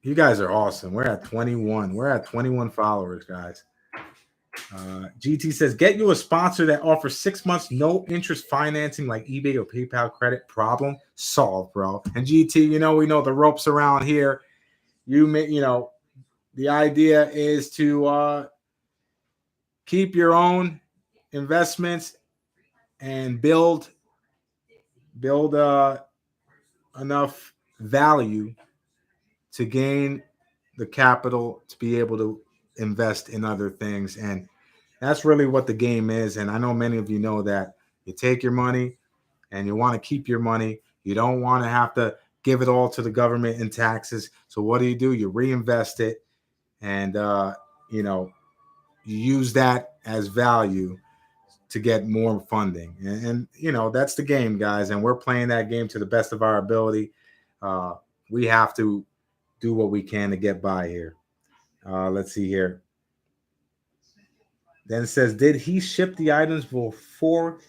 You guys are awesome. We're at 21. We're at 21 followers, guys. GT says, get you a sponsor that offers 6 months no interest financing like eBay or PayPal credit. Problem solved, bro. And GT, we know the ropes around here. The idea is to keep your own investments and build enough value to gain the capital to be able to invest in other things. And that's really what the game is. And I know many of you know that you take your money and you want to keep your money. You don't want to have to give it all to the government in taxes. So what do? You reinvest it, and you use that as value to get more funding. And that's the game, guys. And we're playing that game to the best of our ability. We have to do what we can to get by here. Let's see here. Then it says, did he ship the items before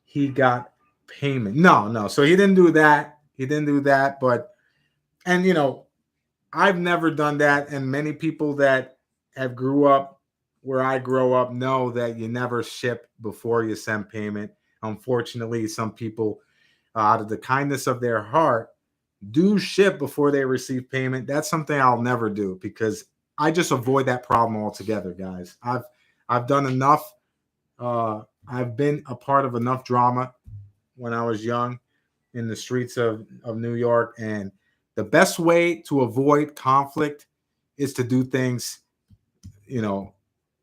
he got payment? No. So he didn't do that. But, and I've never done that. And many people that have grew up where I grow up know that you never ship before you send payment. Unfortunately, some people, out of the kindness of their heart, do ship before they receive payment. That's something I'll never do because I just avoid that problem altogether, guys. I've done enough. I've been a part of enough drama when I was young in the streets of New York. And the best way to avoid conflict is to do things,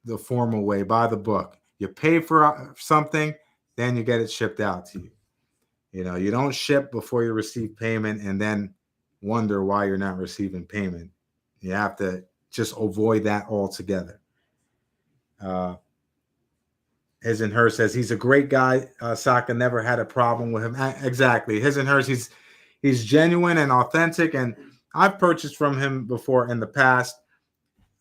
the formal way, by the book. You pay for something, then you get it shipped out to you. You don't ship before you receive payment and then wonder why you're not receiving payment. You have to just avoid that altogether. His and Her says he's a great guy. Saka never had a problem with him. Exactly. His and Hers, he's genuine and authentic, and I've purchased from him before in the past.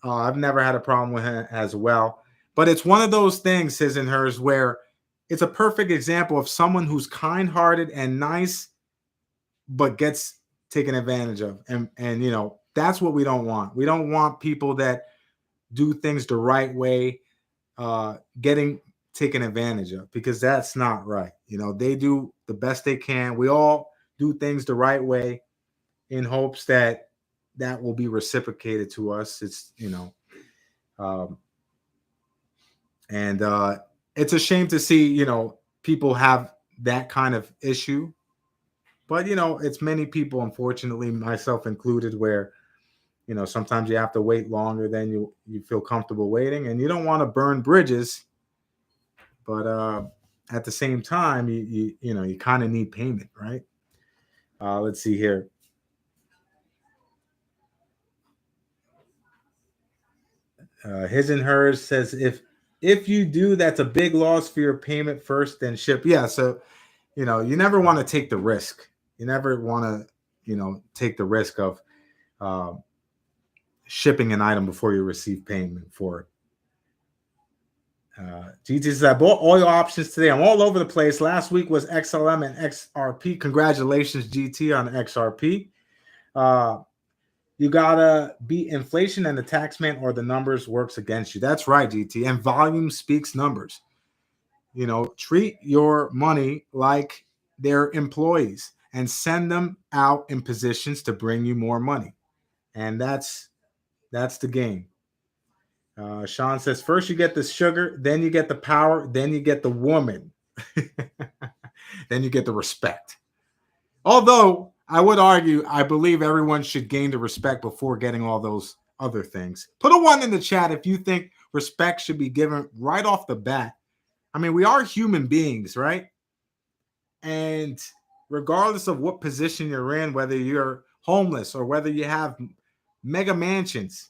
I've never had a problem with him as well. But it's one of those things, His and Hers, where it's a perfect example of someone who's kind-hearted and nice, but gets taken advantage of. And that's what we don't want. We don't want people that do things the right way, getting taken advantage of, because that's not right. They do the best they can. We all do things the right way in hopes that will be reciprocated to us. It's, and it's a shame to see, people have that kind of issue. But, it's many people, unfortunately, myself included, where, sometimes you have to wait longer than you feel comfortable waiting, and you don't want to burn bridges. But at the same time, you kind of need payment, right? Let's see here. His and Hers says, if you do, that's a big loss for your payment first, then ship. Yeah, so you never want to take the risk. You never want to take the risk of shipping an item before you receive payment for it. GT says, I bought all your options today. I'm all over the place. Last week was XLM and XRP. Congratulations, GT, on XRP. You gotta beat inflation and the tax man, or the numbers works against you. That's right, GT. And volume speaks numbers. Treat your money like they're employees and send them out in positions to bring you more money. And that's the game. Sean says, first you get the sugar, then you get the power, then you get the woman. Then you get the respect. Although I would argue, I believe everyone should gain the respect before getting all those other things. Put a 1 in the chat if you think respect should be given right off the bat I mean, we are human beings, right? And regardless of what position you're in, whether you're homeless or whether you have mega mansions,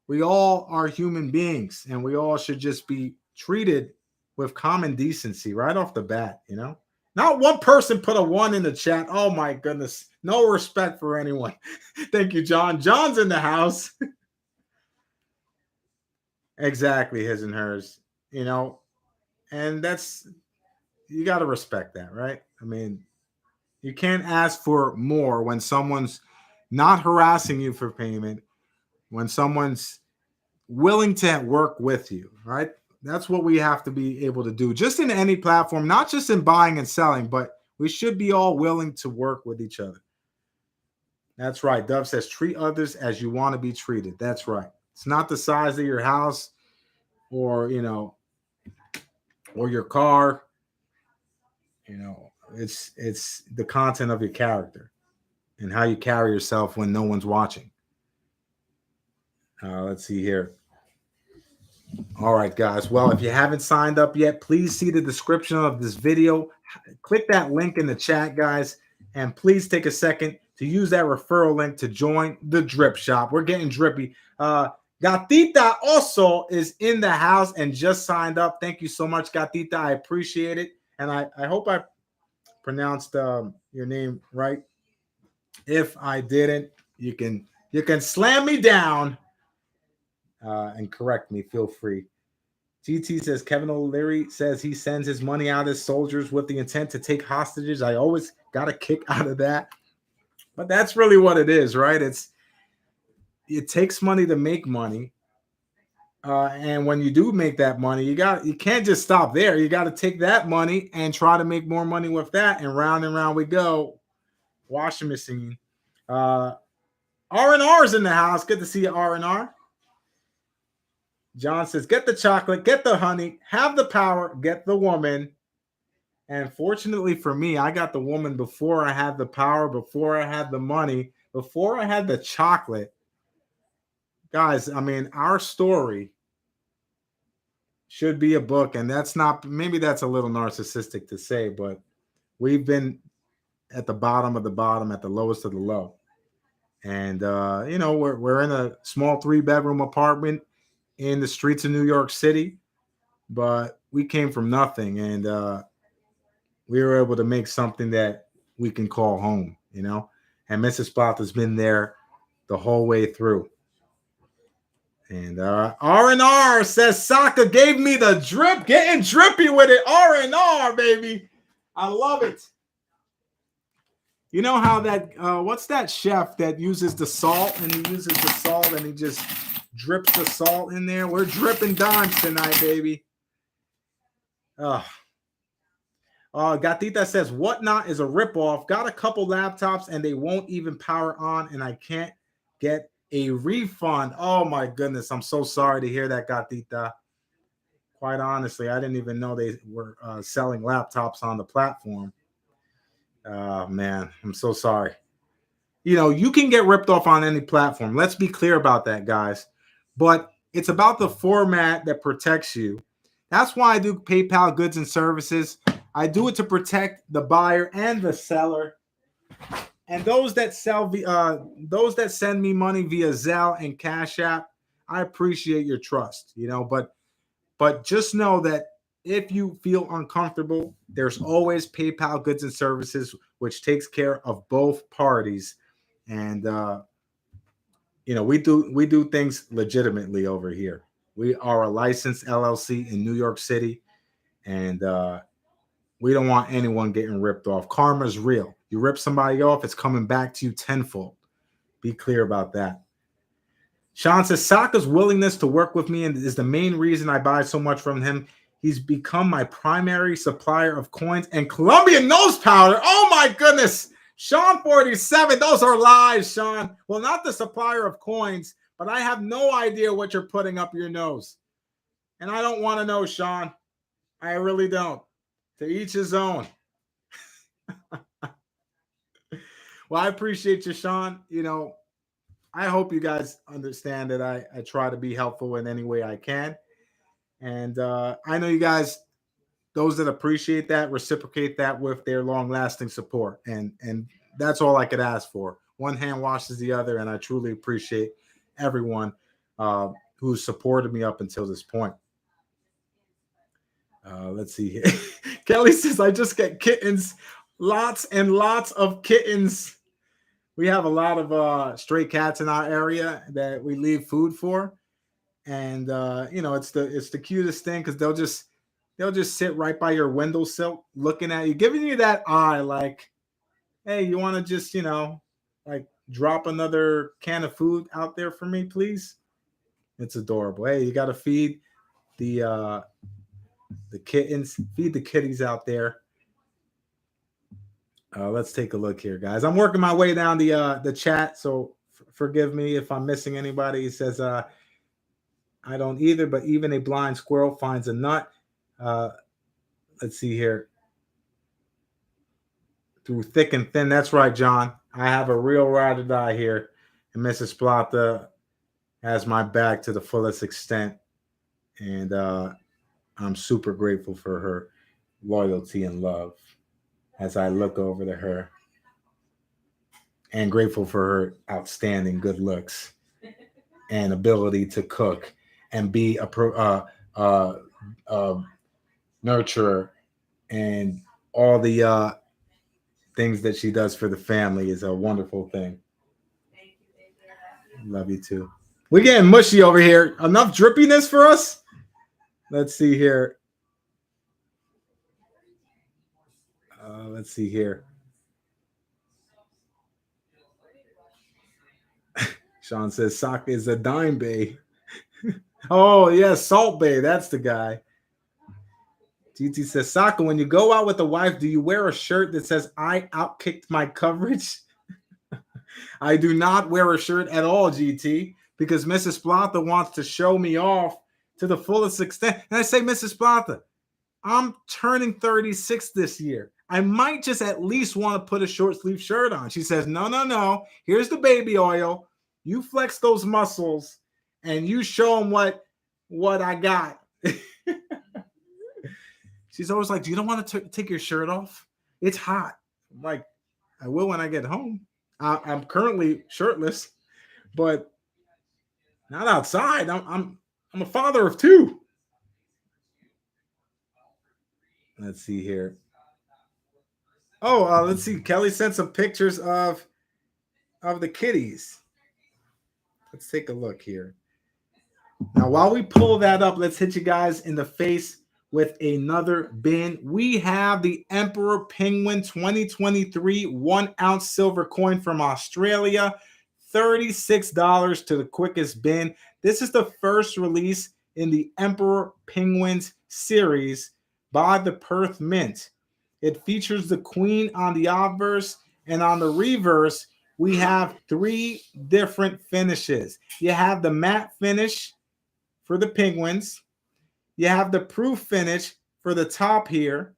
we all are human beings and we all should just be treated with common decency right off the bat, you know? Not one person put a one in the chat. Oh my goodness. No respect for anyone. Thank you, John. John's in the house. Exactly, his and hers, you know, and that's, you got to respect that, right? I mean, you can't ask for more when someone's not harassing you for payment, when someone's willing to work with you, right? That's what we have to be able to do just in any platform, not just in buying and selling, but we should be all willing to work with each other. That's right. Dove says, treat others as you want to be treated. That's right. It's not the size of your house or, you know, or your car. You know, it's the content of your character and how you carry yourself when no one's watching. Let's see here. All right, guys. Well, if you haven't signed up yet, please see the description of this video. Click that link in the chat, guys, and please take a second to use that referral link to join the Drip Shop. We're getting drippy. Gatita also is in the house and just signed up. Thank you so much, Gatita. I appreciate it, and I hope I pronounced your name right. If I didn't, you can slam me down and correct me. Feel free. GT says Kevin O'Leary says he sends his money out as soldiers with the intent to take hostages. I always got a kick out of that, but that's really what it is, right? It takes money to make money, and when you do make that money, you can't just stop there. You got to take that money and try to make more money with that, and round we go. Washing machine. R&R is in the house. Good to see you, R&R. John says, get the chocolate, get the honey, have the power, get the woman. And fortunately for me, I got the woman before I had the power, before I had the money, before I had the chocolate. Guys, I mean, our story should be a book. And that's not, maybe that's a little narcissistic to say, but we've been at the bottom of the bottom, at the lowest of the low. And, you know, we're in a small 3-bedroom apartment in the streets of New York City, but we came from nothing, and we were able to make something that we can call home, you know. And Mrs. Plath has been there the whole way through. And R&R says Saka gave me the drip, getting drippy with it. R&R, baby, I love it. You know how that what's that chef that uses the salt and he uses the salt and he just drips the salt in there? We're dripping dimes tonight, baby. Gatita says, Whatnot is a ripoff. Got a couple laptops and they won't even power on and I can't get a refund. Oh, my goodness. I'm so sorry to hear that, Gatita. Quite honestly, I didn't even know they were selling laptops on the platform. Man, I'm so sorry. You know, you can get ripped off on any platform. Let's be clear about that, guys. But it's about the format that protects you. That's why I do PayPal goods and services. I do it to protect the buyer and the seller. And those that those that send me money via Zelle and Cash App, I appreciate your trust, you know, but just know that if you feel uncomfortable, there's always PayPal goods and services, which takes care of both parties. And you know, we do things legitimately over here. We are a licensed LLC in New York City, and we don't want anyone getting ripped off. Karma's real. You rip somebody off, it's coming back to you tenfold. Be clear about that. Sean says, Saka's willingness to work with me is the main reason I buy so much from him. He's become my primary supplier of coins and Colombian nose powder. Oh, my goodness. Sean 47, those are lies, Sean. Well, not the supplier of coins, but I have no idea what you're putting up your nose. And I don't want to know, Sean. I really don't. To each his own. Well, I appreciate you, Sean. You know, I hope you guys understand that I try to be helpful in any way I can. And I know you guys those that appreciate that reciprocate that with their long-lasting support, and that's all I could ask for. One hand washes the other, and I truly appreciate everyone who's supported me up until this point. Let's see here. Kelly says, I just get kittens, lots and lots of kittens. We have a lot of stray cats in our area that we leave food for, and it's the cutest thing because they'll just sit right by your windowsill looking at you, giving you that eye like, hey, you want to just like drop another can of food out there for me, please? It's adorable. Hey, you got to feed the kittens, feed the kitties out there. Let's take a look here, guys. I'm working my way down the chat, so forgive me if I'm missing anybody. He says, I don't either, but even a blind squirrel finds a nut. Let's see here. Through thick and thin. That's right, John. I have a real ride or die here, and Mrs. Plata has my back to the fullest extent, and I'm super grateful for her loyalty and love as I look over to her, and grateful for her outstanding good looks and ability to cook and be a nurturer, and all the things that she does for the family is a wonderful thing. Love you too. We're getting mushy over here. Enough drippiness for us? Let's see here. Let's see here. Sean says Saka is a dime bay. Oh, yeah, Salt Bay. That's the guy. GT says, Saka, when you go out with a wife, do you wear a shirt that says, I outkicked my coverage? I do not wear a shirt at all, GT, because Mrs. Plata wants to show me off to the fullest extent. And I say, Mrs. Plata, I'm turning 36 this year. I might just at least want to put a short sleeve shirt on. She says, no. Here's the baby oil. You flex those muscles and you show them what I got. She's always like, you don't want to take your shirt off? It's hot. I'm like, I will when I get home. I'm currently shirtless, but not outside. I'm a father of two. Let's see here. Oh, let's see. Kelly sent some pictures of the kitties. Let's take a look here. Now, while we pull that up, let's hit you guys in the face with another bin. We have the Emperor Penguin 2023 1-ounce silver coin from Australia. $36 to the quickest bin. This is the first release in the Emperor Penguins series by the Perth Mint. It features the Queen on the obverse, and on the reverse, we have 3 different finishes. You have the matte finish for the Penguins. You have the proof finish for the top here,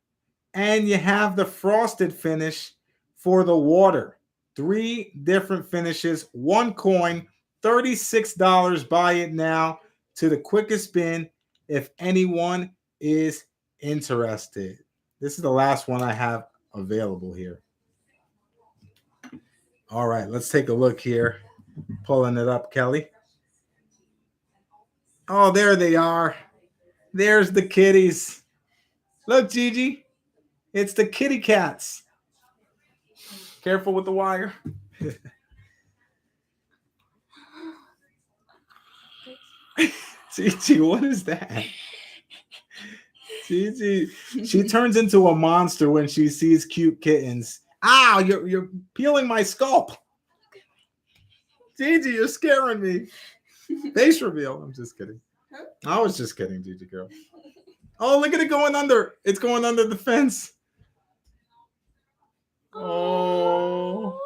and you have the frosted finish for the water. 3 different finishes, 1 coin, $36. Buy it now to the quickest bin if anyone is interested. This is the last one I have available here. All right, let's take a look here. Pulling it up, Kelly. Oh, there they are. There's the kitties. Look, Gigi. It's the kitty cats. Careful with the wire. Gigi, what is that? Gigi, she turns into a monster when she sees cute kittens. Ow, you're peeling my scalp. Gigi, you're scaring me. Face reveal. I'm just kidding. I was just kidding, Gigi girl. Oh, look at it going under. It's going under the fence. Oh.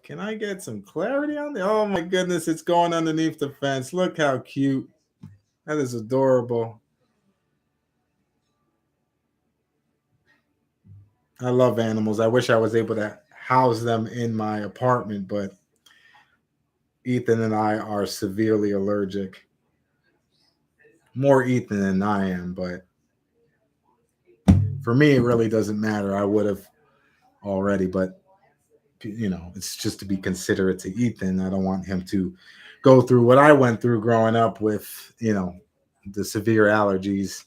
Can I get some clarity on that? Oh my goodness, it's going underneath the fence. Look how cute. That is adorable. I love animals. I wish I was able to house them in my apartment, but Ethan and I are severely allergic. more Ethan than I am, but for me, it really doesn't matter. I would have already, but it's just to be considerate to Ethan. I don't want him to go through what I went through growing up with, the severe allergies.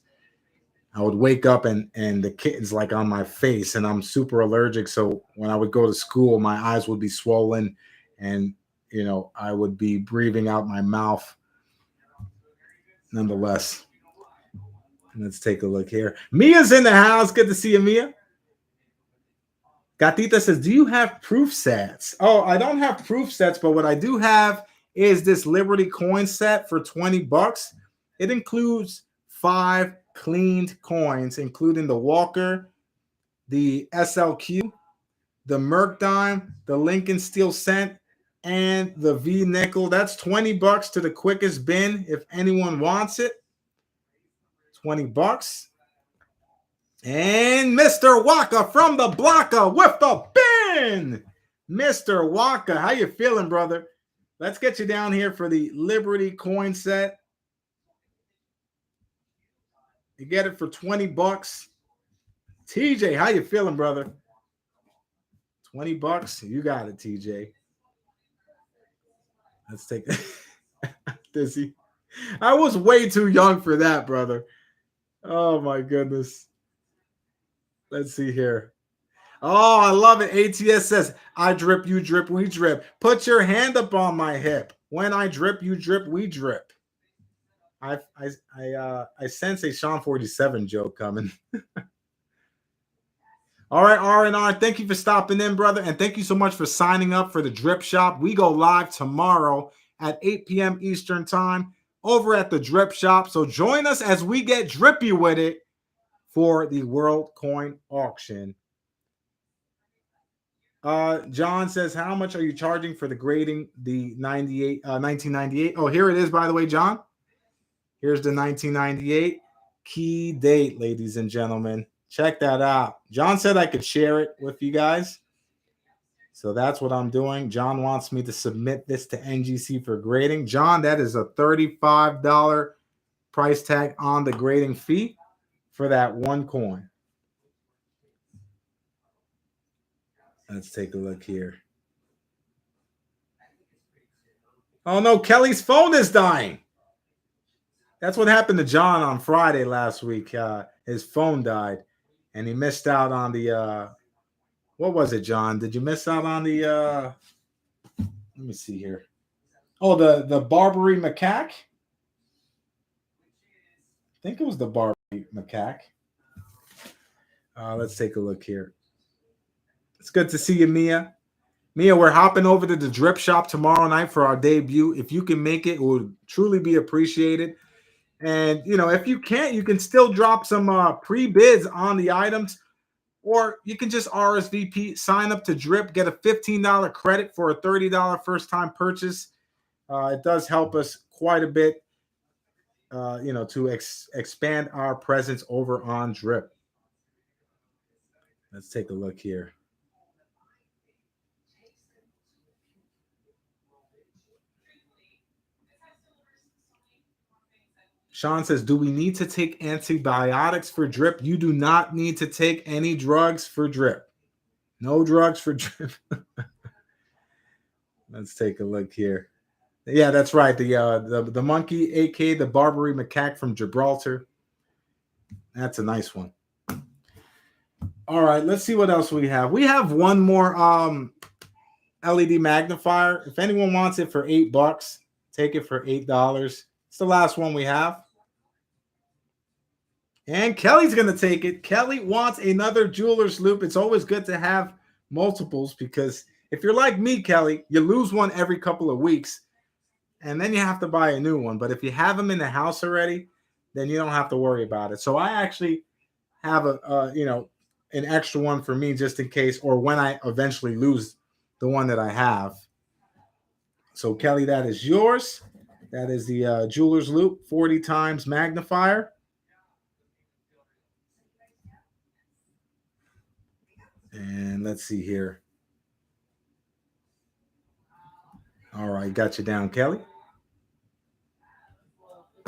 I would wake up and the kitten's like on my face, and I'm super allergic. So when I would go to school, my eyes would be swollen, and I would be breathing out my mouth. Nonetheless, let's take a look here. Mia's in the house. Good to see you, Mia. Gatita says, "Do you have proof sets?" Oh, I don't have proof sets, but what I do have is this Liberty coin set for $20. It includes 5 cleaned coins, including the Walker, the SLQ, the Merc Dime, the Lincoln Steel Cent, and the V Nickel. That's $20 to the quickest bin if anyone wants it. $20. And Mr. Waka from the blocker with the bin. Mr. Waka, how you feeling, brother? Let's get you down here for the Liberty coin set. You get it for $20. TJ, how you feeling, brother? $20. You got it, TJ. Let's take Dizzy. I was way too young for that, brother. Oh my goodness. Let's see here. Oh, I love it. ATS says, "I drip, you drip, we drip. Put your hand up on my hip. When I drip, you drip, we drip." I sense a Sean 47 joke coming. All right, R&R, thank you for stopping in, brother, and thank you so much for signing up for the Drip Shop. We go live tomorrow at 8 p.m. Eastern Time over at the Drip Shop. So join us as we get drippy with it for the World Coin Auction. John says, "How much are you charging for the grading the 1998?" Oh, here it is, by the way, John. Here's the 1998 key date, ladies and gentlemen. Check that out. John said I could share it with you guys. So that's what I'm doing. John wants me to submit this to NGC for grading. John, that is a $35 price tag on the grading fee for that one coin. Let's take a look here. Oh no, Kelly's phone is dying. That's what happened to John on Friday last week. His phone died, and he missed out on the. What was it, John? Did you miss out on the? Let me see here. Oh, the Barbary macaque. I think it was the Barbary macaque. Let's take a look here. It's good to see you, Mia. Mia, we're hopping over to the Drip Shop tomorrow night for our debut. If you can make it, it would truly be appreciated. And, if you can't, you can still drop some pre-bids on the items, or you can just RSVP, sign up to Drip, get a $15 credit for a $30 first-time purchase. It does help us quite a bit, to expand our presence over on Drip. Let's take a look here. Sean says, "Do we need to take antibiotics for Drip?" You do not need to take any drugs for Drip. No drugs for Drip. Let's take a look here. Yeah, that's right. The monkey, aka the Barbary macaque from Gibraltar. That's a nice one. All right, let's see what else we have. We have one more LED magnifier. If anyone wants it for $8, take it for $8. It's the last one we have. And Kelly's going to take it. Kelly wants another jeweler's loop. It's always good to have multiples, because if you're like me, Kelly, you lose one every couple of weeks, and then you have to buy a new one. But if you have them in the house already, then you don't have to worry about it. So I actually have an extra one for me just in case, or when I eventually lose the one that I have. So Kelly, that is yours. That is the jeweler's loop 40 times magnifier. And let's see here. All right, got you down, Kelly.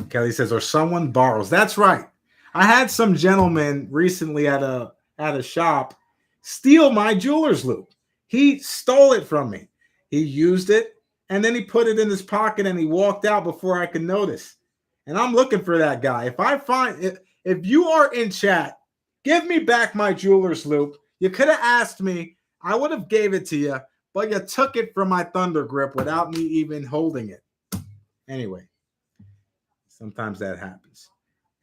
Kelly says, or someone borrows. That's right. I had some gentleman recently at a shop steal my jeweler's loop. He stole it from me. He used it and then he put it in his pocket and he walked out before I could notice. And I'm looking for that guy. If you are in chat, give me back my jeweler's loop. You could have asked me. I would have gave it to you, but you took it from my Thunder Grip without me even holding it. Anyway, sometimes that happens.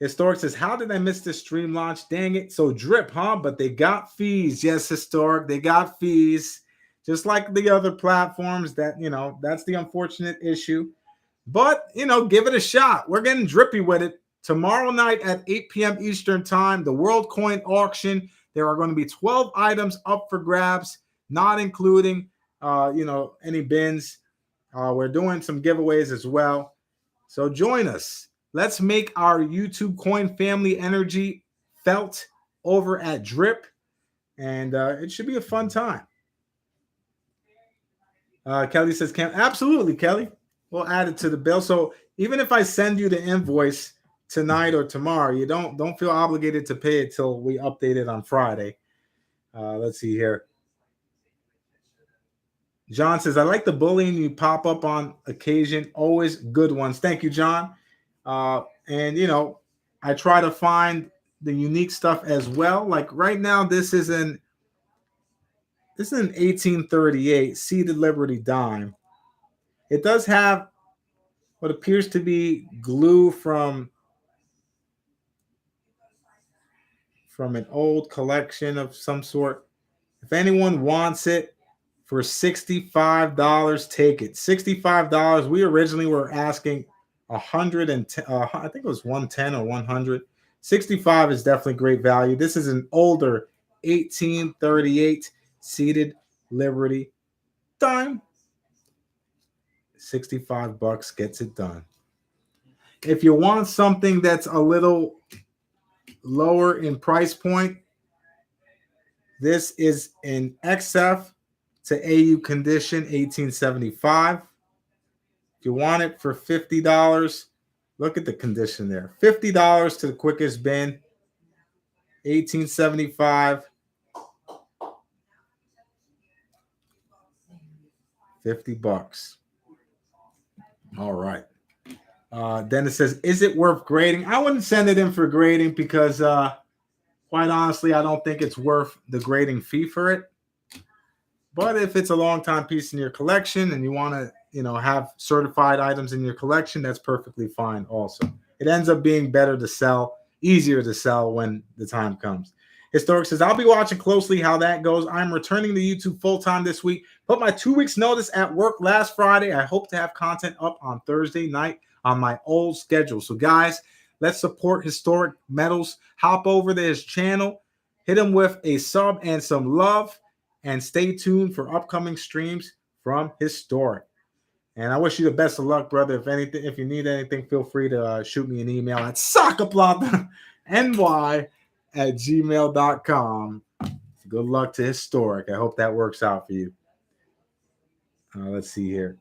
Historic says, how did I miss this stream launch? Dang it. So Drip, huh? But they got fees. Yes, Historic. They got fees. Just like the other platforms that's the unfortunate issue. But, give it a shot. We're getting drippy with it. Tomorrow night at 8 p.m. Eastern time, the World Coin Auction. There are going to be 12 items up for grabs, not including, any bins. We're doing some giveaways as well. So join us. Let's make our YouTube coin family energy felt over at Drip. And it should be a fun time. Kelly says, absolutely, Kelly. We'll add it to the bill. So even if I send you the invoice tonight or tomorrow, you don't feel obligated to pay it till we update it on Friday. Let's see here. John says, I like the bullying you pop up on occasion. Always good ones. Thank you, John. And I try to find the unique stuff as well. Like right now, this is an 1838 seated Liberty dime. It does have what appears to be glue from an old collection of some sort. If anyone wants it for $65, take it. $65. We originally were asking 110. I think it was 110 or 100. 65 is definitely great value. This is an older 1838 seated Liberty dime. $65 gets it done. If you want something that's a little lower in price point, this is an XF to AU condition, 1875. If you want it for $50, look at the condition there. $50 to the quickest bin, 1875. $50. All right. Dennis says, is it worth grading? I wouldn't send it in for grading because, quite honestly, I don't think it's worth the grading fee for it. But if it's a long time piece in your collection and you want to, have certified items in your collection, that's perfectly fine also. It ends up being better to sell, easier to sell when the time comes. Historic says, I'll be watching closely how that goes. I'm returning to YouTube full-time this week. Put my 2 weeks notice at work last Friday. I hope to have content up on Thursday night on my old schedule. So, guys, let's support Historic Metals. Hop over to his channel. Hit him with a sub and some love. And stay tuned for upcoming streams from Historic. And I wish you the best of luck, brother. If you need anything, feel free to shoot me an email at soccerplata.ny@gmail.com. Good luck to Historic. I hope that works out for you. Let's see here.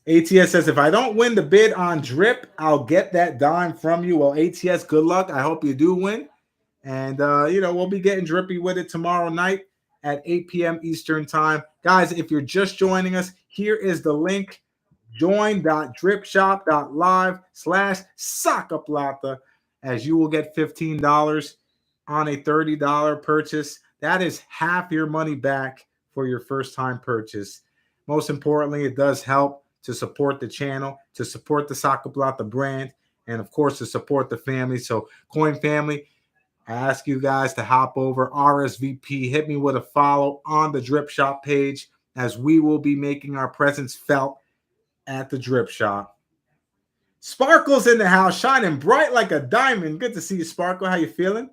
ATS says, if I don't win the bid on Drip, I'll get that dime from you. Well, ATS, good luck. I hope you do win. And, we'll be getting drippy with it tomorrow night at 8 p.m. Eastern time. Guys, if you're just joining us, here is the link. join.dripshop.live/soccerplata, as you will get $15 on a $30 purchase. That is half your money back for your first time purchase. Most importantly, it does help to support the channel, to support the Soccer Plata brand, and of course to support the family. So Coin Family, I ask you guys to hop over, RSVP, hit me with a follow on the Drip Shop page, as we will be making our presence felt at the Drip Shop. Sparkle's in the house, shining bright like a diamond. Good to see you, Sparkle. How you feeling?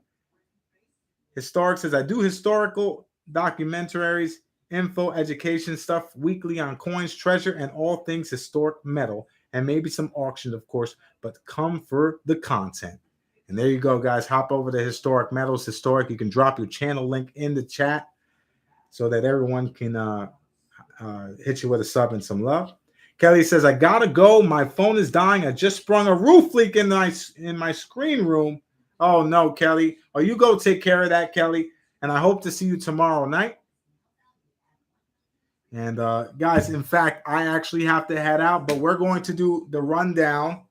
Historic says, I do historical documentaries, info, education stuff weekly on coins, treasure, and all things historic metal, and maybe some auction, of course, but come for the content. And there you go, guys. Hop over to Historic Metals. Historic, you can drop your channel link in the chat so that everyone can hit you with a sub and some love. Kelly says, I gotta go. My phone is dying. I just sprung a roof leak in my screen room. Oh no, Kelly. Oh, you go take care of that, Kelly. And I hope to see you tomorrow night. And guys, in fact, I actually have to head out, but we're going to do the rundown.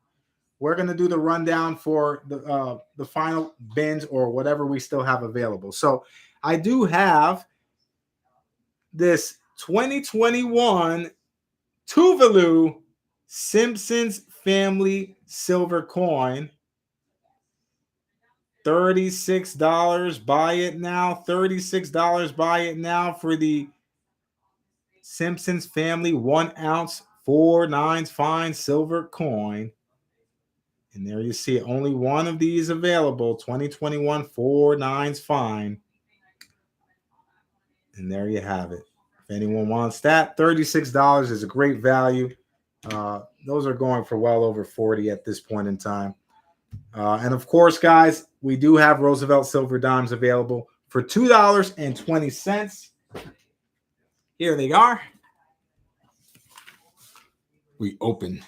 We're going to do the rundown for the final bins or whatever we still have available. So I do have this 2021 Tuvalu Simpsons Family Silver Coin. $36. Buy it now. $36. Buy it now for the Simpsons Family 1 ounce 4 9s fine silver coin. And there you see it. Only one of these available. 2021 4 9s fine. And there you have it. If anyone wants that, $36 is a great value. Those are going for well over 40 at this point in time. And of course, guys, we do have Roosevelt Silver Dimes available for $2.20. Here they are. We open.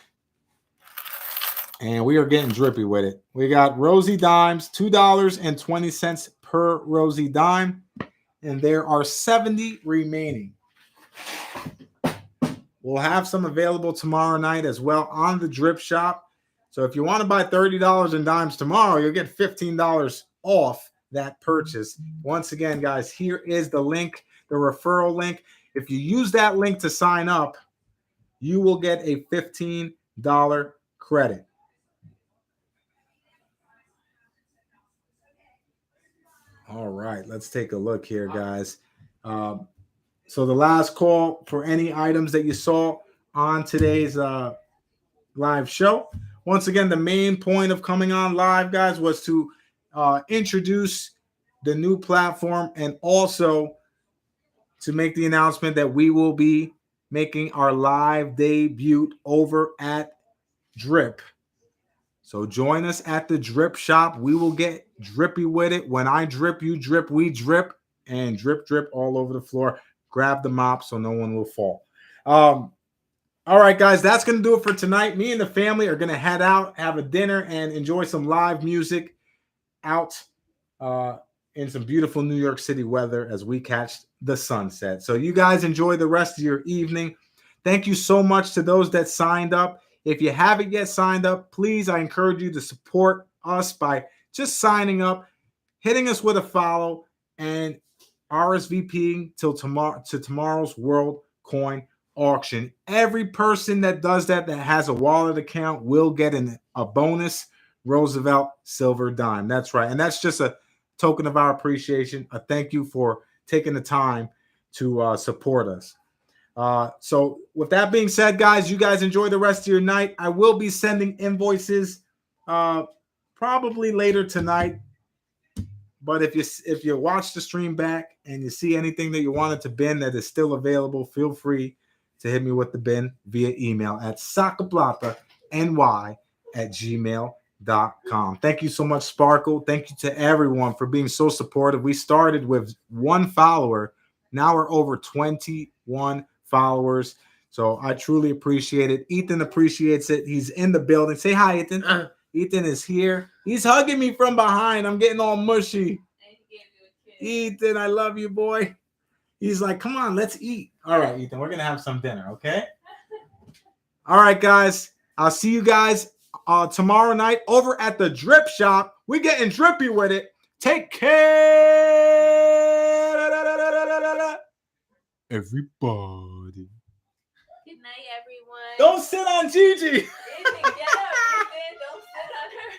And we are getting drippy with it. We got Rosie Dimes, $2.20 per Rosie Dime. And there are 70 remaining. We'll have some available tomorrow night as well on the Drip Shop. So if you want to buy $30 in dimes tomorrow, you'll get $15 off that purchase. Once again, guys, here is the link, the referral link. If you use that link to sign up, you will get a $15 credit. All right, let's take a look here, guys. So the last call for any items that you saw on today's live show. Once again, the main point of coming on live, guys, was to introduce the new platform and also to make the announcement that we will be making our live debut over at Drip. So join us at the Drip Shop. We will get drippy with it. When I drip, you drip, we drip, and drip, drip all over the floor. Grab the mop so no one will fall. All right, guys, that's going to do it for tonight. Me and the family are going to head out, have a dinner, and enjoy some live music out in some beautiful New York City weather as we catch the sunset. So you guys enjoy the rest of your evening. Thank you so much to those that signed up. If you haven't yet signed up, please, I encourage you to support us by just signing up, hitting us with a follow, and RSVPing till tomorrow's World Coin Auction. Every person that does that has a wallet account will get a bonus Roosevelt Silver Dime. That's right. And that's just a token of our appreciation. A thank you for taking the time to support us. So with that being said, guys, you guys enjoy the rest of your night. I will be sending invoices probably later tonight. But if you watch the stream back and you see anything that you wanted to bin that is still available, feel free to hit me with the bin via email at sacaplata.ny@gmail.com. Thank you so much, Sparkle. Thank you to everyone for being so supportive. We started with 1 follower. Now we're over 21 followers. So I truly appreciate it. Ethan appreciates it. He's in the building. Say hi, Ethan. Ethan is here. He's hugging me from behind. I'm getting all mushy. Ethan, I love you, boy. He's like, come on, let's eat. All right, Ethan, we're going to have some dinner, okay? All right, guys. I'll see you guys tomorrow night over at the Drip Shop. We're getting drippy with it. Take care. Everybody. Good night, everyone. Don't sit on Gigi. Ethan, get up. Ethan, don't sit on her.